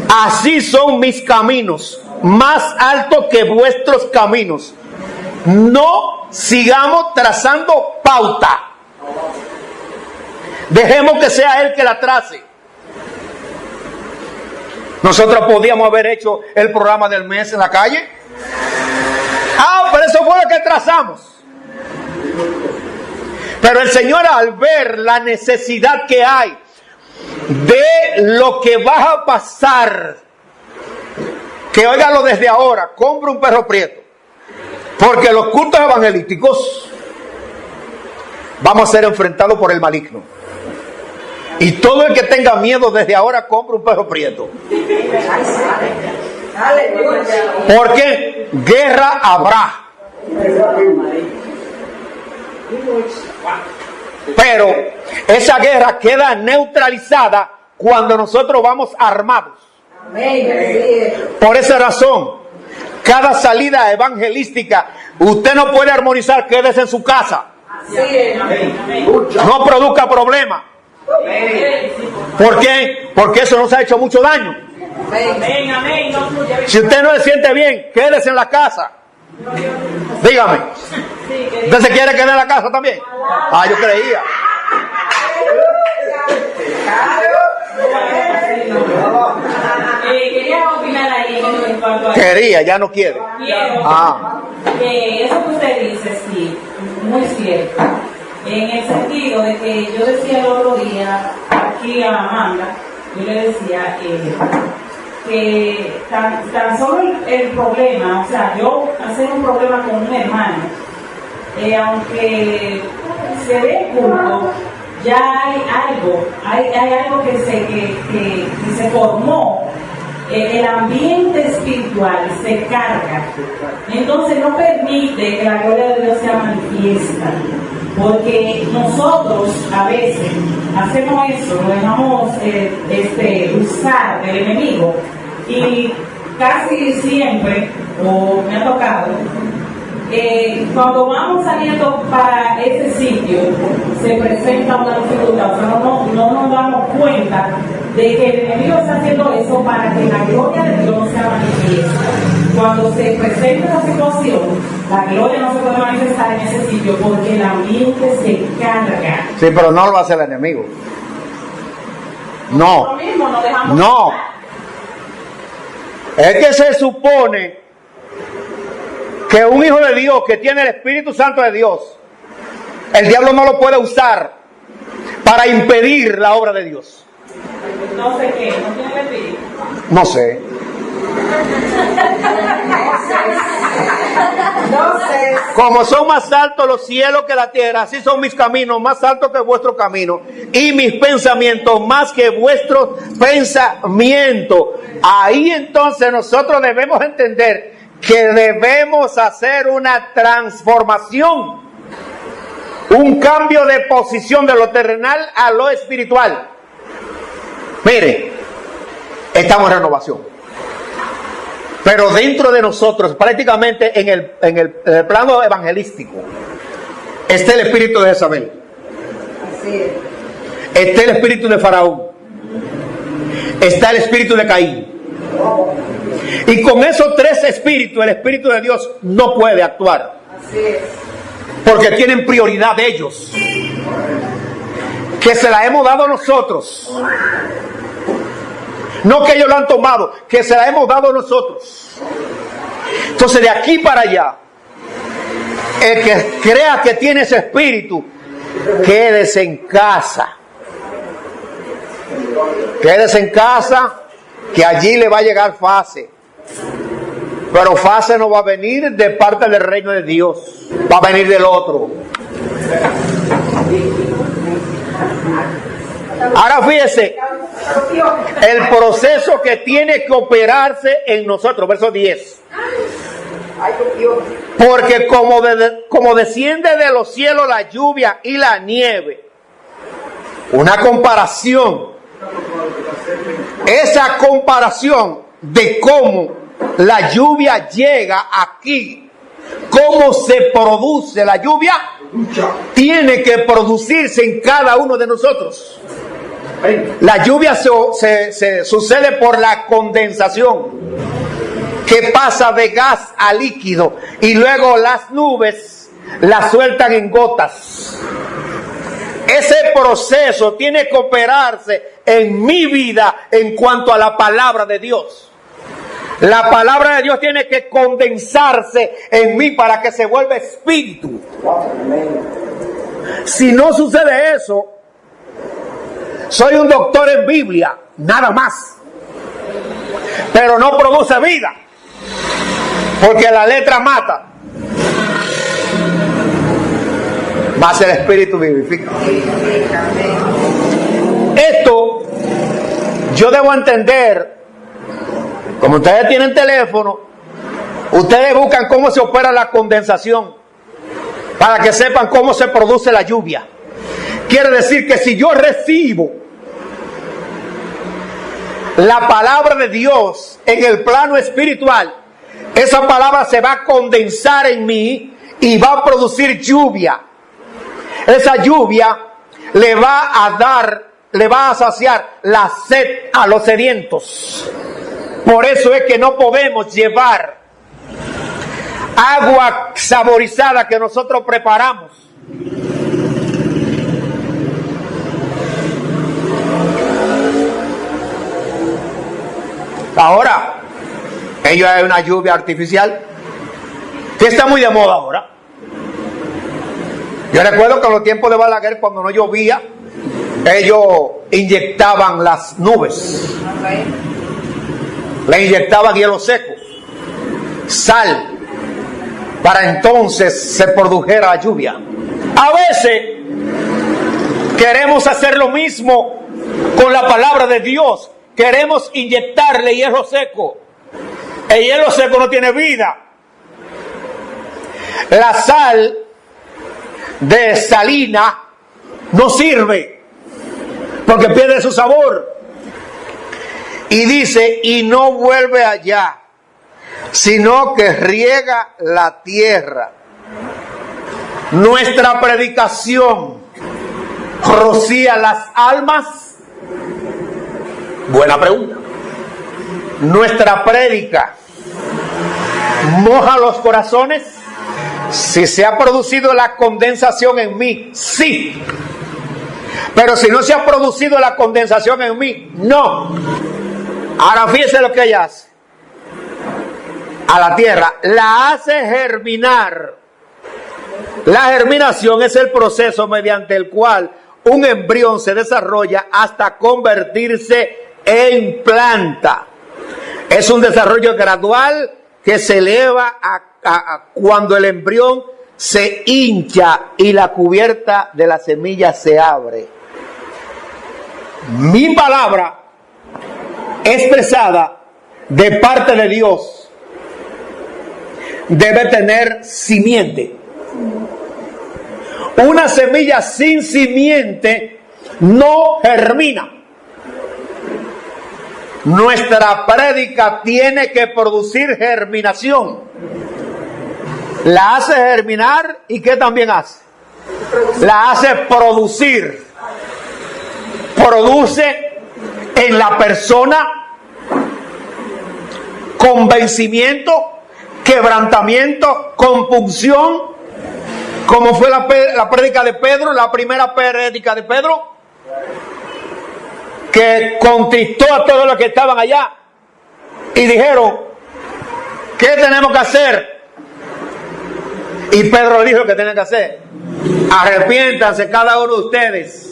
Así son mis caminos, más altos que vuestros caminos. No sigamos trazando pauta. Dejemos que sea Él que la trace. Nosotros podíamos haber hecho el programa del mes en la calle. Pero eso fue lo que trazamos. Pero el Señor, al ver la necesidad que hay de lo que va a pasar, que óigalo desde ahora, compre un perro prieto. Porque los cultos evangelísticos vamos a ser enfrentados por el maligno. Y todo el que tenga miedo desde ahora, compre un perro prieto. Porque guerra habrá. Pero esa guerra queda neutralizada cuando nosotros vamos armados. Por esa razón, cada salida evangelística, usted no puede armonizar, quédese en su casa. No produzca problemas. ¿Por qué? Porque eso nos ha hecho mucho daño. Si usted no se siente bien, quédese en la casa. Dígame. Sí, que ¿Usted se quiere quedar en la casa también? Ah, yo creía. quería opinar ahí en cuanto a Quería, ya no quiere. quiero Ah. que eso que usted dice, sí, muy cierto. En el sentido de que yo decía el otro día aquí a Amanda, yo le decía que tan solo el problema, o sea, yo hacer un problema con un hermano, aunque se dé culto, ya hay algo que se formó. El ambiente espiritual se carga, entonces no permite que la gloria de Dios sea manifiesta, porque nosotros a veces hacemos eso, lo dejamos usar del enemigo, y casi siempre, o me ha tocado, cuando vamos saliendo para ese sitio se presenta una dificultad, o sea, no nos damos cuenta de que el enemigo está haciendo eso para que la gloria de Dios no sea manifiesta. Cuando se presenta esa situación, la gloria no se puede manifestar en ese sitio porque el ambiente se carga. Sí, pero no lo va a hacer el enemigo. No. Lo mismo, nos dejamos No. Es que se supone que un hijo de Dios que tiene el Espíritu Santo de Dios, el diablo no lo puede usar para impedir la obra de Dios. no sé qué, no tiene el espíritu. No sé. No sé. Como son más altos los cielos que la tierra, así son mis caminos más altos que vuestros caminos, y mis pensamientos más que vuestros pensamientos. Ahí entonces nosotros debemos entender que debemos hacer una transformación, un cambio de posición de lo terrenal a lo espiritual. Mire, estamos en renovación, pero dentro de nosotros, prácticamente en el plano evangelístico, está el espíritu de Jezabel, Así es. está el espíritu de Faraón, está el espíritu de Caín. Y con esos tres espíritus, el espíritu de Dios no puede actuar, Así es. porque tienen prioridad ellos, que se la hemos dado nosotros. No que ellos lo han tomado, que se la hemos dado nosotros. Entonces de aquí para allá, el que crea que tiene ese espíritu, quédese en casa. Quédese en casa, que allí le va a llegar fase. Pero fase no va a venir de parte del reino de Dios, va a venir del otro. Ahora fíjese, el proceso que tiene que operarse en nosotros, verso 10. Porque como desciende de los cielos la lluvia y la nieve, una comparación, esa comparación de cómo la lluvia llega aquí, cómo se produce la lluvia, tiene que producirse en cada uno de nosotros. La lluvia se sucede por la condensación, que pasa de gas a líquido, y luego las nubes la sueltan en gotas. Ese proceso tiene que operarse en mi vida en cuanto a la palabra de Dios. La palabra de Dios tiene que condensarse en mí para que se vuelva espíritu. Si no sucede eso, soy un doctor en Biblia, nada más, pero no produce vida, porque la letra mata, más el espíritu vivifica. Esto yo debo entender. Como ustedes tienen teléfono, ustedes buscan cómo se opera la condensación para que sepan cómo se produce la lluvia. Quiere decir que si yo recibo la palabra de Dios en el plano espiritual, esa palabra se va a condensar en mí y va a producir lluvia. Esa lluvia le va a saciar la sed a los sedientos. Por eso es que no podemos llevar agua saborizada que nosotros preparamos. Ahora, ello es una lluvia artificial que está muy de moda ahora. Yo recuerdo que en los tiempos de Balaguer, cuando no llovía, ellos inyectaban las nubes. Le inyectaban hielo seco, sal, para entonces se produjera la lluvia. A veces queremos hacer lo mismo con la palabra de Dios. Queremos inyectarle hielo seco. El hielo seco no tiene vida. La sal de salina no sirve porque pierde su sabor. Y dice, y no vuelve allá, sino que riega la tierra. Nuestra predicación rocía las almas. Buena pregunta. Nuestra prédica moja los corazones. Si se ha producido la condensación en mí, sí. Pero si no se ha producido la condensación en mí, no. Ahora fíjense lo que ella hace. A la tierra la hace germinar. La germinación es el proceso mediante el cual un embrión se desarrolla hasta convertirse en planta. Es un desarrollo gradual que se eleva a cuando el embrión se hincha y la cubierta de la semilla se abre. Mi palabra expresada de parte de Dios debe tener simiente. Una semilla sin simiente no germina. Nuestra prédica tiene que producir germinación. La hace germinar y ¿qué también hace? La hace producir. Produce en la persona convencimiento, quebrantamiento, compunción, como fue la prédica de Pedro, la primera prédica de Pedro, que contristó a todos los que estaban allá y dijeron, ¿qué tenemos que hacer? Y Pedro le dijo lo que tienen que hacer: arrepiéntanse cada uno de ustedes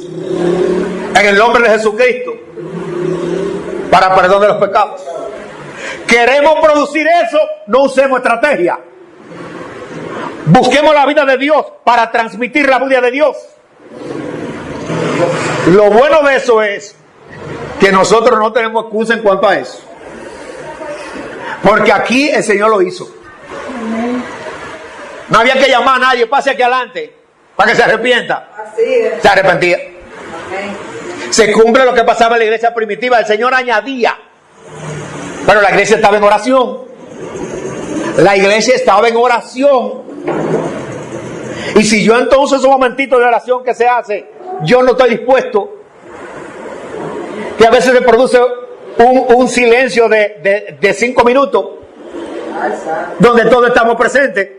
en el nombre de Jesucristo para perdón de los pecados. Queremos producir eso, no usemos estrategia. Busquemos la vida de Dios para transmitir la vida de Dios. Lo bueno de eso es que nosotros no tenemos excusa en cuanto a eso, porque aquí el Señor lo hizo. No había que llamar a nadie, pase aquí adelante para que se arrepienta. Se arrepentía. Se cumple lo que pasaba en la iglesia primitiva. El Señor añadía, pero la iglesia estaba en oración. La iglesia estaba en oración. Y si yo entonces un momentito de oración que se hace, yo no estoy dispuesto, que a veces se produce un silencio de 5 minutos donde todos estamos presentes.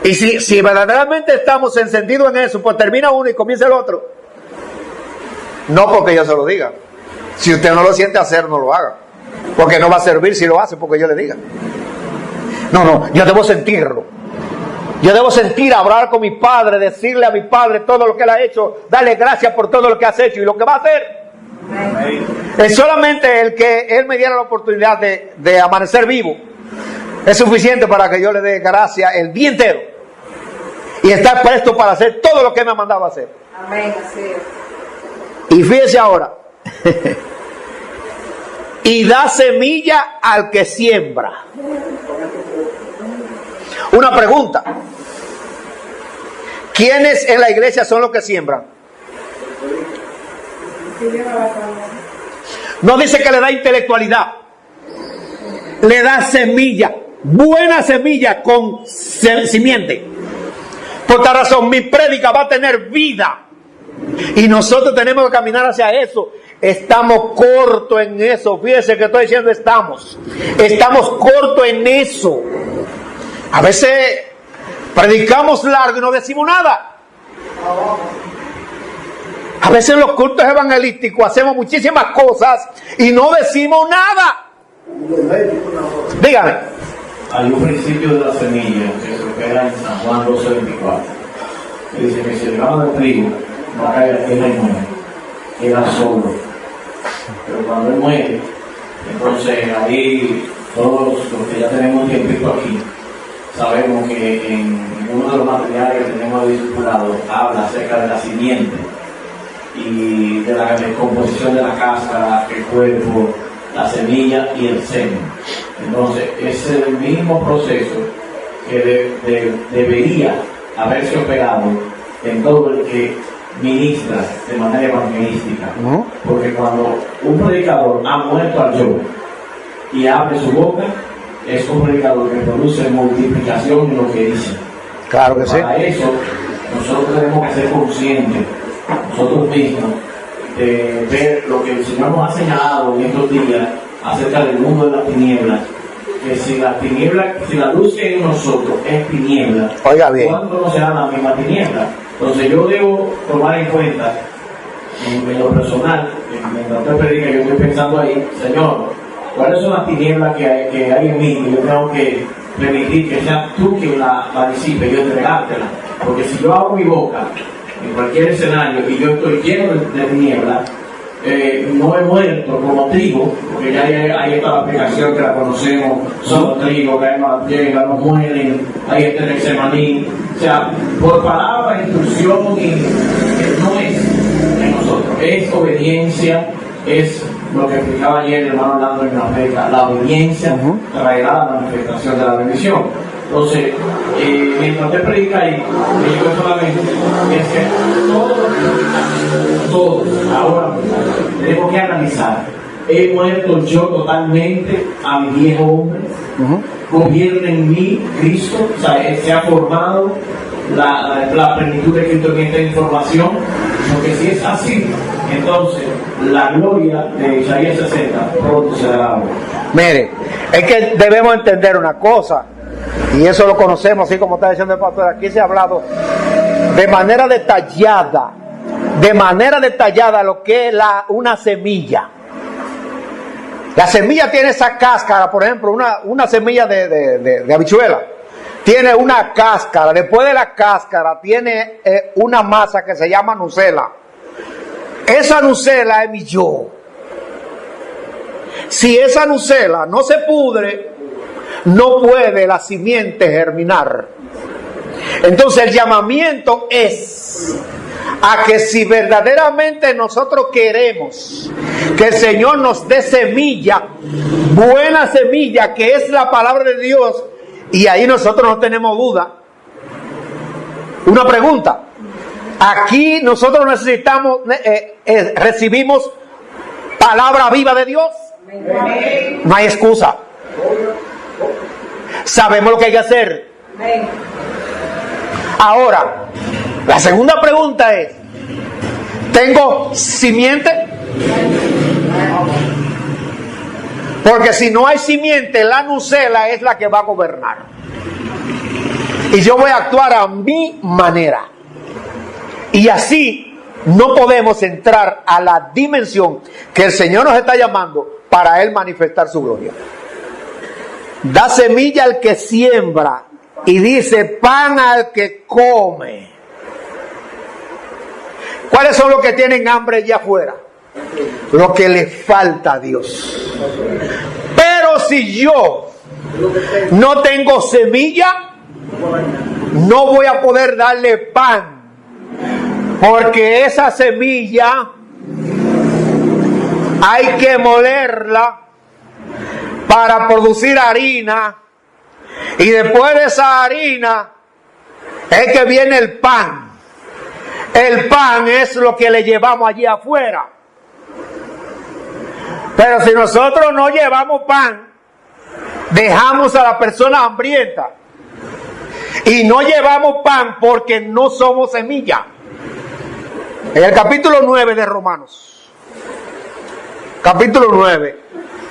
Y si verdaderamente estamos encendidos en eso, pues termina uno y comienza el otro. No porque yo se lo diga. Si usted no lo siente hacer, no lo haga, porque no va a servir si lo hace porque yo le diga. No, yo debo sentirlo. Yo debo sentir, hablar con mi Padre, decirle a mi Padre todo lo que Él ha hecho, darle gracias por todo lo que has hecho y lo que va a hacer. Es solamente el que Él me diera la oportunidad de amanecer vivo. Es suficiente para que yo le dé gracias el día entero y estar presto para hacer todo lo que Él me ha mandado a hacer. Amén, así es. Y fíjese ahora. Y da semilla al que siembra. Una pregunta: ¿quiénes en la iglesia son los que siembran? No dice que le da intelectualidad, le da semilla, buena semilla con simiente. Por tal razón, mi prédica va a tener vida y nosotros tenemos que caminar hacia eso. Estamos cortos en eso. Fíjese que estoy diciendo estamos cortos en eso. A veces predicamos largo y no decimos nada. A veces en los cultos evangelísticos hacemos muchísimas cosas y no decimos nada. Dígame. Hay un principio de la semilla que se opera en San Juan 12:24. Que dice que si el grano de trigo no cae a la tierra y muere, queda solo. Pero cuando él muere, entonces ahí todos los que ya tenemos tiempo aquí, sabemos que en uno de los materiales que tenemos discipulado habla acerca de la simiente y de la descomposición de la cáscara, el cuerpo, la semilla y el semen. Entonces es el mismo proceso que debería haberse operado en todo el que ministra de manera evangelística, porque cuando un predicador ha muerto al yo y abre su boca, es un predicador que produce multiplicación en lo que dice. Claro que sí. Para eso nosotros tenemos que ser conscientes nosotros mismos de ver lo que el Señor nos ha señalado en estos días acerca del mundo de las tinieblas, que si la luz que hay en nosotros es tiniebla, oiga bien, ¿cuándo no será la misma tiniebla? Entonces yo debo tomar en cuenta, en lo personal, mientras usted predica, yo estoy pensando ahí, Señor, ¿cuáles son las tinieblas que hay en mí? Que yo tengo que permitir que seas tú quien la disipe, yo entregártela. Porque si yo abro mi boca en cualquier escenario y yo estoy lleno de tinieblas, no he muerto como trigo, porque ya ahí está la aplicación que la conocemos, somos trigo, caemos, llegan, nos mueren, ahí está el Getsemaní. O sea, por palabra, instrucción, no es en nosotros, es obediencia, es lo que explicaba ayer el hermano Orlando en la predica, la obediencia traerá la manifestación de la bendición. Entonces, mientras usted predica ahí, yo solamente es que todos, ahora tenemos que analizar. He muerto yo totalmente a mi viejo hombre, gobierna en mí Cristo, o sea, se ha formado la plenitud de Cristo en esta información, porque si es así, entonces la gloria de Isaías 60 pronto se dará. Mire, es que debemos entender una cosa, y eso lo conocemos, así como está diciendo el pastor, aquí se ha hablado de manera detallada lo que es una semilla. La semilla tiene esa cáscara, por ejemplo, una semilla de habichuela, tiene una cáscara, después de la cáscara tiene una masa que se llama nucela. Esa nucela es mi yo. Si esa nucela no se pudre, no puede la simiente germinar. Entonces el llamamiento es a que si verdaderamente nosotros queremos que el Señor nos dé semilla, buena semilla, que es la palabra de Dios, y ahí nosotros no tenemos duda. Una pregunta: aquí nosotros necesitamos, recibimos palabra viva de Dios. No hay excusa. Sabemos lo que hay que hacer. Ahora, la segunda pregunta es: ¿tengo simiente? Porque si no hay simiente, la nucela es la que va a gobernar. Y yo voy a actuar a mi manera. Y así no podemos entrar a la dimensión que el Señor nos está llamando para Él manifestar su gloria. Da semilla al que siembra y dice pan al que come. ¿Cuáles son los que tienen hambre allá afuera? Lo que le falta a Dios. Pero si yo no tengo semilla, no voy a poder darle pan, porque esa semilla hay que molerla para producir harina, y después de esa harina es que viene el pan. El pan es lo que le llevamos allí afuera. Pero si nosotros no llevamos pan, dejamos a la persona hambrienta. Y no llevamos pan porque no somos semilla. En el capítulo 9 de Romanos, capítulo 9,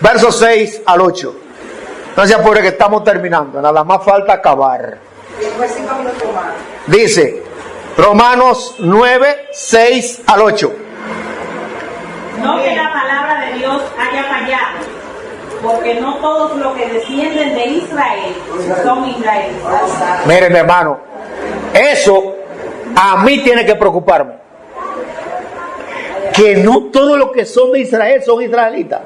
versos 6 al 8, No se apure que estamos terminando, nada más falta acabar. Dice Romanos 9, 6 al 8. No que la palabra de Dios haya fallado, porque no todos los que descienden de Israel son israelitas. Mire, mi hermano, eso a mí tiene que preocuparme. Que no todos los que son de Israel son israelitas.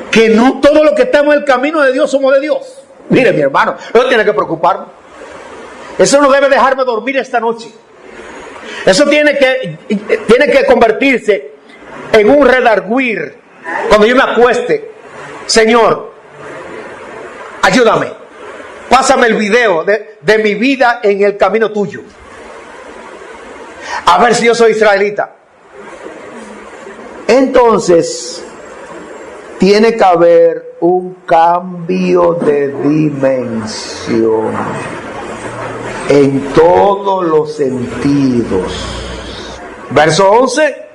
Que no todos los que estamos en el camino de Dios somos de Dios. Mire, mi hermano, eso tiene que preocuparme. Eso no debe dejarme dormir esta noche. Eso tiene que convertirse en un redarguir cuando yo me acueste. Señor, ayúdame. Pásame el video de mi vida en el camino tuyo. A ver si yo soy israelita. Entonces, tiene que haber un cambio de dimensión en todos los sentidos. Verso 11.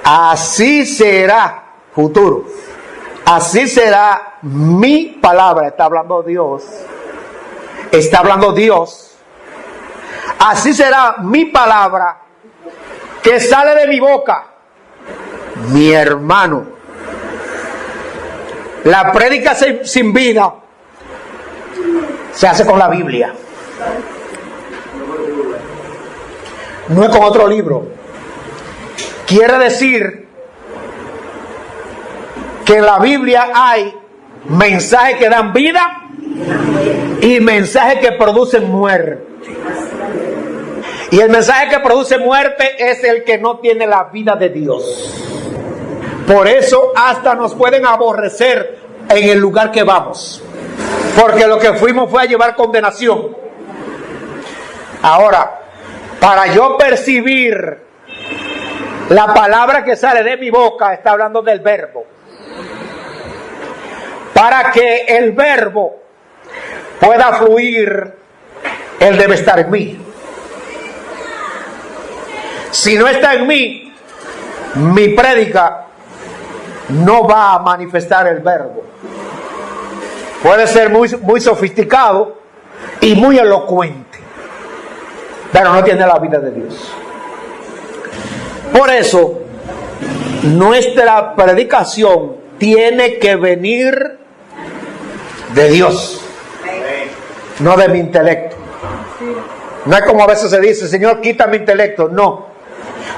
Así será, futuro. Así será mi palabra. Está hablando Dios. Está hablando Dios. Así será mi palabra que sale de mi boca. Mi hermano, la prédica sin vida se hace con la Biblia. No es con otro libro. Quiere decir que en la Biblia hay mensajes que dan vida y mensajes que producen muerte. Y el mensaje que produce muerte es el que no tiene la vida de Dios. Por eso hasta nos pueden aborrecer en el lugar que vamos. Porque lo que fuimos fue a llevar condenación. Ahora, para yo percibir la palabra que sale de mi boca, está hablando del verbo. Para que el verbo pueda fluir, él debe estar en mí. Si no está en mí, mi prédica no va a manifestar el verbo. Puede ser muy sofisticado y muy elocuente, pero no tiene la vida de Dios. Por eso, nuestra predicación tiene que venir de Dios, no de mi intelecto. No es como a veces se dice, Señor, quita mi intelecto. No,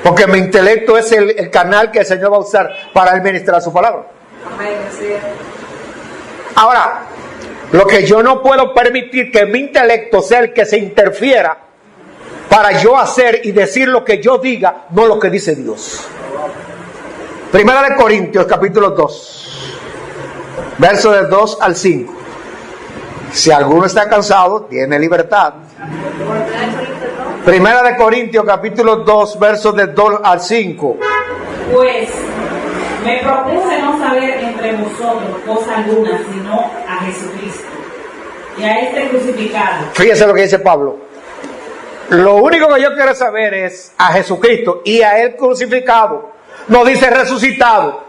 porque mi intelecto es el canal que el Señor va a usar para administrar su palabra. Ahora, lo que yo no puedo permitir que mi intelecto sea el que se interfiera para yo hacer y decir lo que yo diga, no lo que dice Dios. Primera de Corintios, capítulo 2, versos del 2 al 5. Si alguno está cansado, tiene libertad. Primera de Corintios, capítulo 2, versos del 2 al 5. Pues me propuse no saber entre vosotros cosa alguna, sino a Jesucristo y a este crucificado. Fíjese lo que dice Pablo. Lo único que yo quiero saber es a Jesucristo y a él crucificado. No dice resucitado.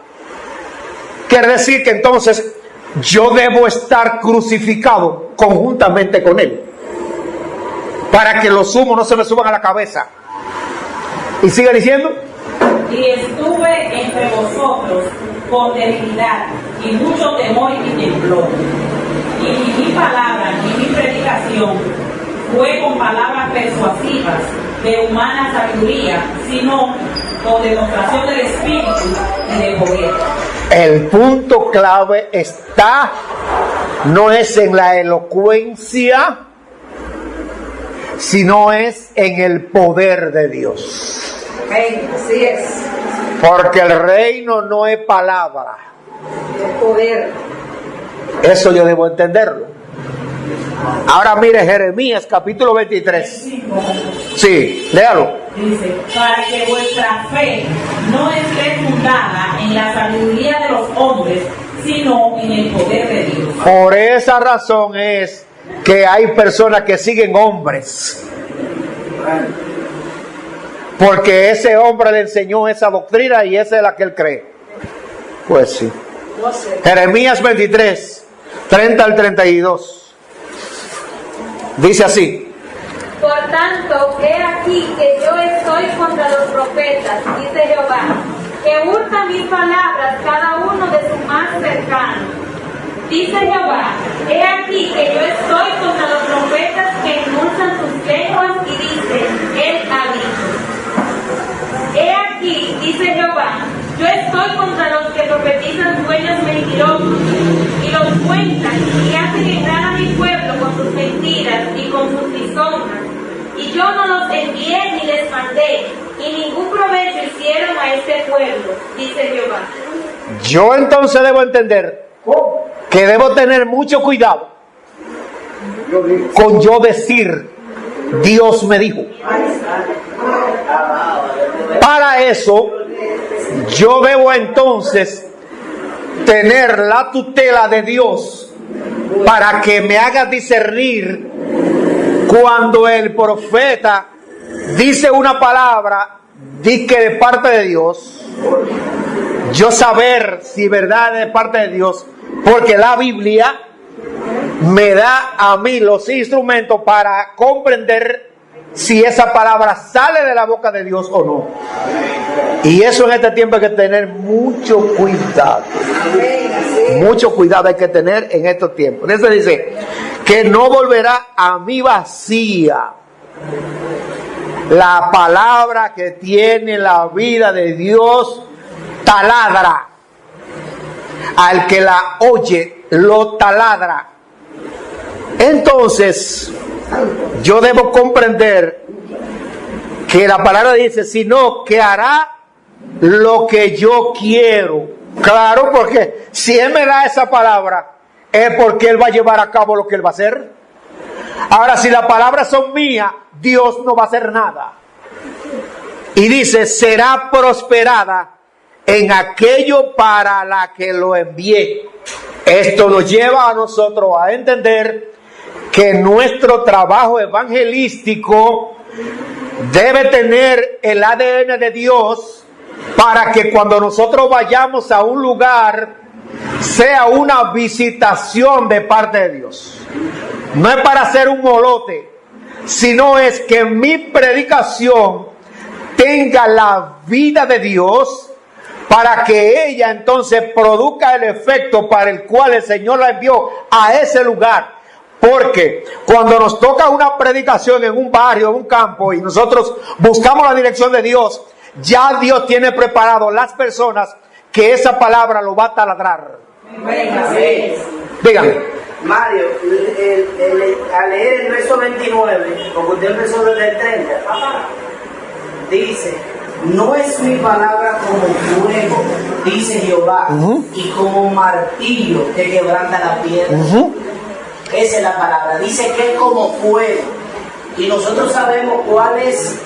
Quiere decir que entonces yo debo estar crucificado conjuntamente con él, para que los humos no se me suban a la cabeza. Y sigue diciendo: y estuve entre vosotros con debilidad y mucho temor y temblor, y ni mi palabra ni mi predicación fue con palabras persuasivas de humana sabiduría, sino con demostración del Espíritu y de poder. El punto clave no es en la elocuencia, sino es en el poder de Dios. Así es. Porque el reino no es palabra, El poder. eso yo debo entenderlo. Ahora mire Jeremías capítulo 23. Sí, léalo. Dice: para que vuestra fe no esté fundada en la sabiduría de los hombres, sino en el poder de Dios. Por esa razón es que hay personas que siguen hombres, porque ese hombre le enseñó esa doctrina y esa es la que él cree. Pues sí. Jeremías 23, 30 al 32. Dice así. Por tanto, he aquí que yo estoy contra los profetas, dice Jehová, que hurtan mis palabras cada uno de su más cercano. Dice Jehová, he aquí que yo estoy contra los profetas que endulzan sus lenguas y dicen, él ha dicho. He aquí, dice Jehová, yo estoy contra los que profetizan sueños mentirosos y los cuentan y hacen engañar a mi pueblo con sus mentiras y con sus dishonras. Y yo no los envié ni les mandé, y ningún provecho hicieron a este pueblo, dice Jehová. Yo entonces debo entender que debo tener mucho cuidado con yo decir, Dios me dijo. Para eso, yo debo entonces tener la tutela de Dios para que me haga discernir cuando el profeta dice una palabra, dice de parte de Dios, yo saber si verdad es de parte de Dios, porque la Biblia me da a mí los instrumentos para comprender si esa palabra sale de la boca de Dios o no. Y eso en este tiempo hay que tener mucho cuidado. Mucho cuidado hay que tener en estos tiempos. Eso dice que no volverá a mí vacía. La palabra que tiene la vida de Dios taladra. Al que la oye, lo taladra. Entonces, yo debo comprender que la palabra dice, sino que hará lo que yo quiero. Claro, porque si Él me da esa palabra, es porque Él va a llevar a cabo lo que Él va a hacer. Ahora, si las palabras son mías, Dios no va a hacer nada. Y dice, será prosperada en aquello para la que lo envié. Esto nos lleva a nosotros a entender que nuestro trabajo evangelístico debe tener el ADN de Dios para que cuando nosotros vayamos a un lugar sea una visitación de parte de Dios. No es para hacer un molote, sino es que mi predicación tenga la vida de Dios para que ella entonces produzca el efecto para el cual el Señor la envió a ese lugar. Porque cuando nos toca una predicación en un barrio, en un campo, y nosotros buscamos la dirección de Dios, ya Dios tiene preparado las personas que esa palabra lo va a taladrar. Dígame. Mario, al leer el verso 29, porque usted empezó desde el 30, dice, no es mi palabra como fuego, dice Jehová, y como martillo que quebranta la piedra. Esa es la palabra. Dice que es como fuego. Y nosotros sabemos cuál es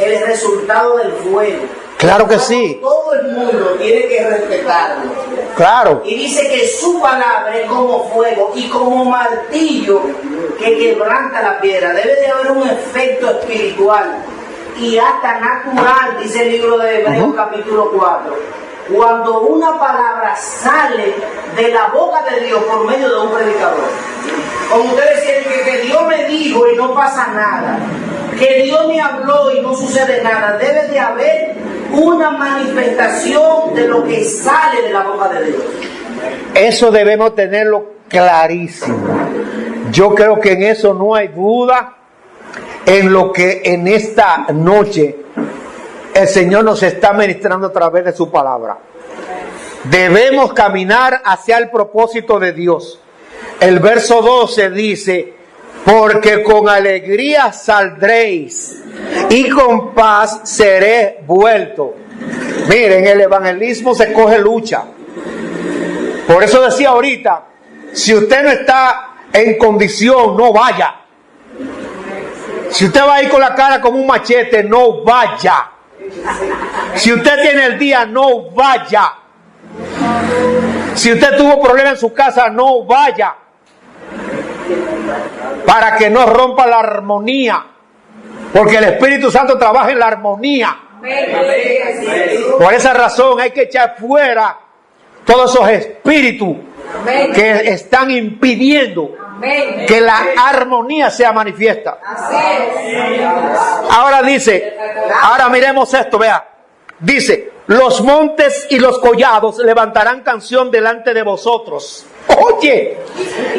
el resultado del fuego. Claro que sí. Todo el mundo tiene que respetarlo. Claro. Y dice que su palabra es como fuego y como martillo que quebranta la piedra. Debe de haber un efecto espiritual y hasta natural, dice el libro de Hebreos capítulo 4. Cuando una palabra sale de la boca de Dios por medio de un predicador. Como ustedes decían, que Dios me dijo y no pasa nada. Que Dios me habló y no sucede nada. Debe de haber una manifestación de lo que sale de la boca de Dios. Eso debemos tenerlo clarísimo. Yo creo que en eso no hay duda, en lo que en esta noche el Señor nos está ministrando a través de su palabra. Debemos caminar hacia el propósito de Dios. El verso 12 dice, porque con alegría saldréis y con paz seré vuelto. Miren, el evangelismo se coge lucha. Por eso decía ahorita, si usted no está en condición, no vaya. Si usted va a ir con la cara como un machete, no vaya. Si usted tiene el día, no vaya. Si usted tuvo problemas en su casa, no vaya. Para que no rompa la armonía. Porque el Espíritu Santo trabaja en la armonía. Por esa razón hay que echar fuera todos esos espíritus Amén. que están impidiendo Amén. que la armonía sea manifiesta. Así es. Ahora dice, ahora miremos esto, vea. Dice, los montes y los collados levantarán canción delante de vosotros. Oye,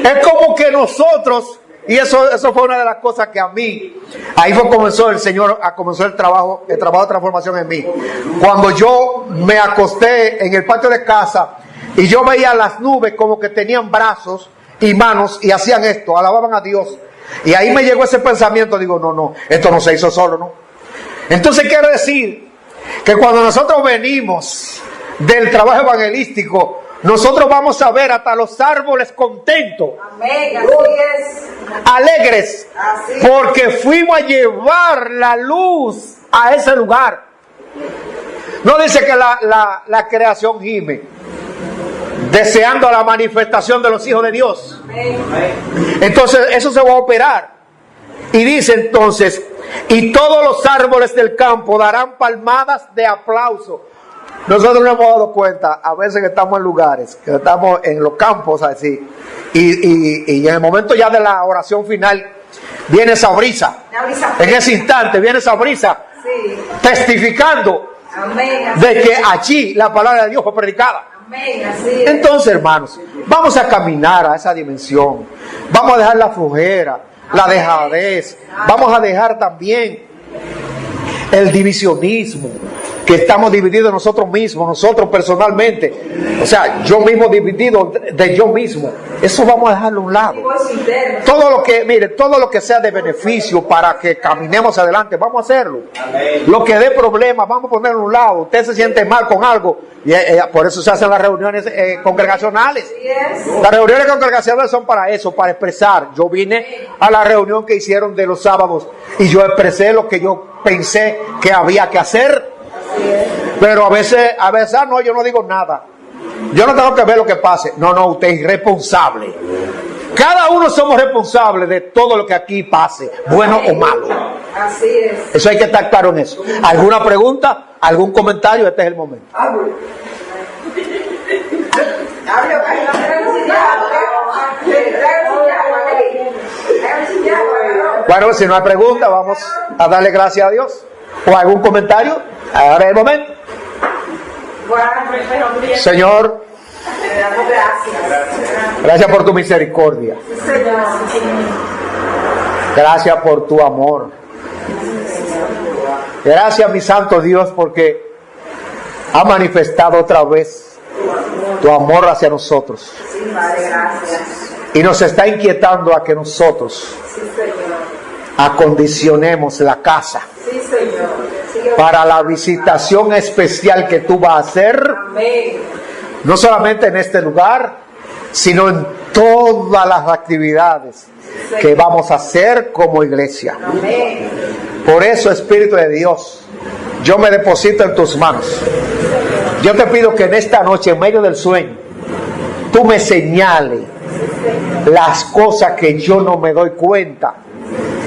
es como que nosotros, y eso fue una de las cosas que a mí, ahí fue comenzó el Señor, comenzó el trabajo de transformación en mí. Cuando yo me acosté en el patio de casa y yo veía las nubes como que tenían brazos y manos y hacían esto, alababan a Dios. Y ahí me llegó ese pensamiento, digo, no, esto no se hizo solo, ¿no? Entonces quiere decir que cuando nosotros venimos del trabajo evangelístico, nosotros vamos a ver hasta los árboles contentos, Amén. Así es. alegres, Así es. porque fuimos a llevar la luz a ese lugar. No dice que la creación gime, deseando la manifestación de los hijos de Dios. Entonces eso se va a operar. Y dice entonces, y todos los árboles del campo darán palmadas de aplauso. Nosotros nos hemos dado cuenta, a veces que estamos en lugares, que estamos en los campos así, y en el momento ya de la oración final, viene esa brisa. En ese instante viene esa brisa, Sí. testificando Amén. Así de que allí la palabra de Dios fue predicada. Amén. Así es. Entonces, hermanos, vamos a caminar a esa dimensión. Vamos a dejar la flojera, la dejadez. Vamos a dejar también el divisionismo, que estamos divididos nosotros mismos, nosotros personalmente. O sea, yo mismo dividido de yo mismo. Eso vamos a dejarlo a un lado. Todo lo que, mire, todo lo que sea de beneficio para que caminemos adelante, vamos a hacerlo. Lo que dé problemas, vamos a ponerlo a un lado. Usted se siente mal con algo, y por eso se hacen las reuniones congregacionales. Las reuniones congregacionales son para eso, para expresar. Yo vine a la reunión que hicieron de los sábados y yo expresé lo que yo pensé que había que hacer. Pero a veces no, yo no digo nada. Yo no tengo que ver lo que pase. No, usted es responsable. Cada uno somos responsables de todo lo que aquí pase, bueno o malo. Así es. Eso hay que estar claro en eso. ¿Alguna pregunta? ¿Algún comentario? Este es el momento. Bueno, si no hay pregunta, vamos a darle gracias a Dios. ¿O algún comentario? Ahora es el momento. Señor, gracias por tu misericordia. Gracias por tu amor. Gracias, mi santo Dios, porque ha manifestado otra vez tu amor hacia nosotros. Y nos está inquietando a que nosotros acondicionemos la casa para la visitación especial que tú vas a hacer, no solamente en este lugar, sino en todas las actividades que vamos a hacer como iglesia. Por eso, Espíritu de Dios, yo me deposito en tus manos. Yo te pido que en esta noche, en medio del sueño, tú me señales las cosas que yo no me doy cuenta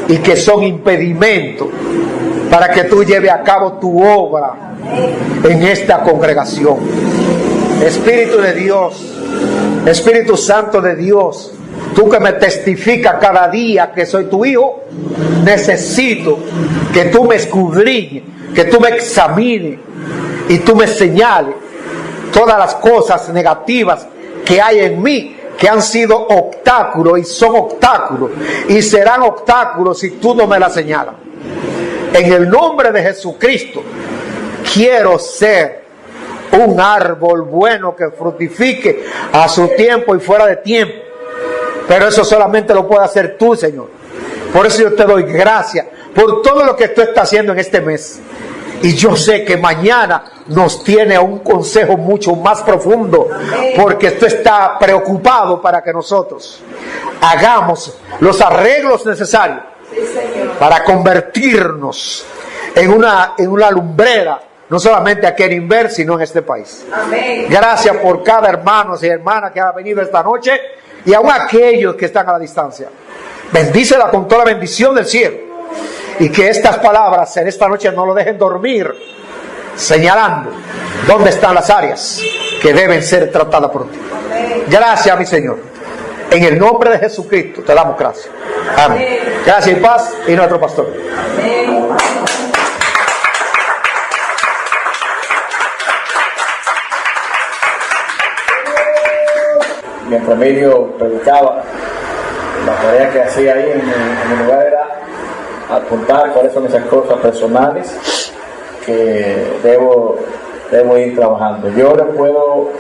y que son impedimentos para que tú lleves a cabo tu obra en esta congregación. Espíritu de Dios, Espíritu Santo de Dios, tú que me testificas cada día que soy tu hijo, necesito que tú me escudriñes, que tú me examines y tú me señales todas las cosas negativas que hay en mí, que han sido obstáculos y son obstáculos y serán obstáculos si tú no me las señalas. En el nombre de Jesucristo, quiero ser un árbol bueno que fructifique a su tiempo y fuera de tiempo. Pero eso solamente lo puede hacer tú, Señor. Por eso yo te doy gracias por todo lo que tú estás haciendo en este mes. Y yo sé que mañana nos tiene un consejo mucho más profundo, porque tú estás preocupado para que nosotros hagamos los arreglos necesarios para convertirnos en una lumbrera, no solamente aquí en Inver, sino en este país. Gracias por cada hermano y hermana que ha venido esta noche, y aún aquellos que están a la distancia. Bendícela con toda la bendición del cielo, y que estas palabras en esta noche no lo dejen dormir, señalando dónde están las áreas que deben ser tratadas por ti. Gracias, mi Señor. En el nombre de Jesucristo te damos gracias. Amén. Gracias y paz, y nuestro pastor. Mientras Emilio predicaba, la tarea que hacía ahí en mi lugar era apuntar cuáles son esas cosas personales que debo ir trabajando. Yo le puedo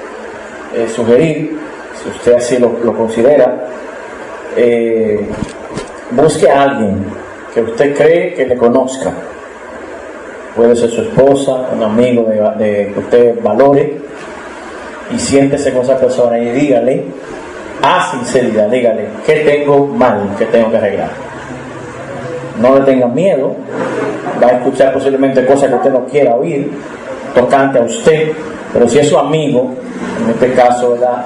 sugerir, si usted así lo considera, busque a alguien que usted cree que le conozca. Puede ser su esposa, un amigo que usted valore, y siéntese con esa persona y dígale a sinceridad, dígale qué tengo mal, qué tengo que arreglar. No le tenga miedo, va a escuchar posiblemente cosas que usted no quiera oír tocante a usted, pero si es su amigo, en este caso, ¿verdad?,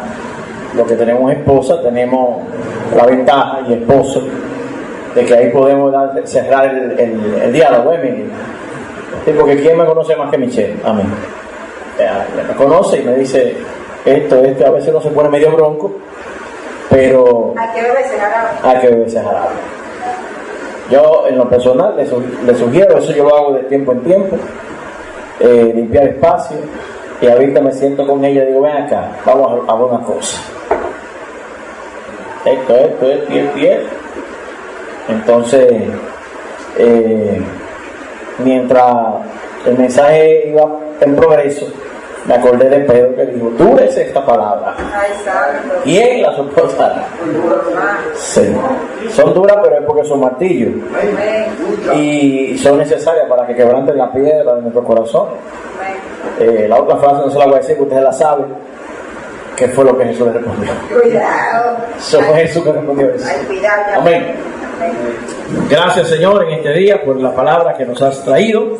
lo que tenemos esposa, tenemos la ventaja, y esposo, de que ahí podemos cerrar el diálogo, Emily. Sí, porque ¿quién me conoce más que Michelle? A mí. Me conoce y me dice esto, a veces no se pone medio bronco, pero hay que beberse jarabe. Hay que beberse jarabe. Yo, en lo personal, le sugiero, eso yo lo hago de tiempo en tiempo, limpiar espacio, y ahorita me siento con ella y digo, ven acá, vamos a ver una cosa. Esto. Entonces, mientras el mensaje iba en progreso, me acordé de Pedro que dijo, dura es esta palabra. ¿Quién la soportará? Sí. Son duras, pero es porque son martillos. Y son necesarias para que quebranten la piedra de nuestro corazón. La otra frase no se la voy a decir, que usted la sabe. ¿Qué fue lo que Jesús le respondió? Cuidado. Eso fue Jesús que respondió eso. Amén. Gracias, Señor, en este día por la palabra que nos has traído.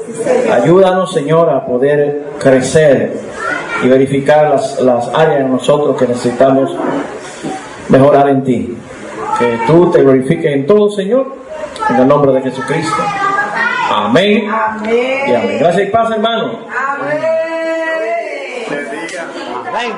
Ayúdanos, Señor, a poder crecer y verificar las áreas en nosotros que necesitamos mejorar en ti. Que tú te glorifiques en todo, Señor, en el nombre de Jesucristo. Amén. Amén. Y amén. Gracias y paz, hermano. Amén. Amén.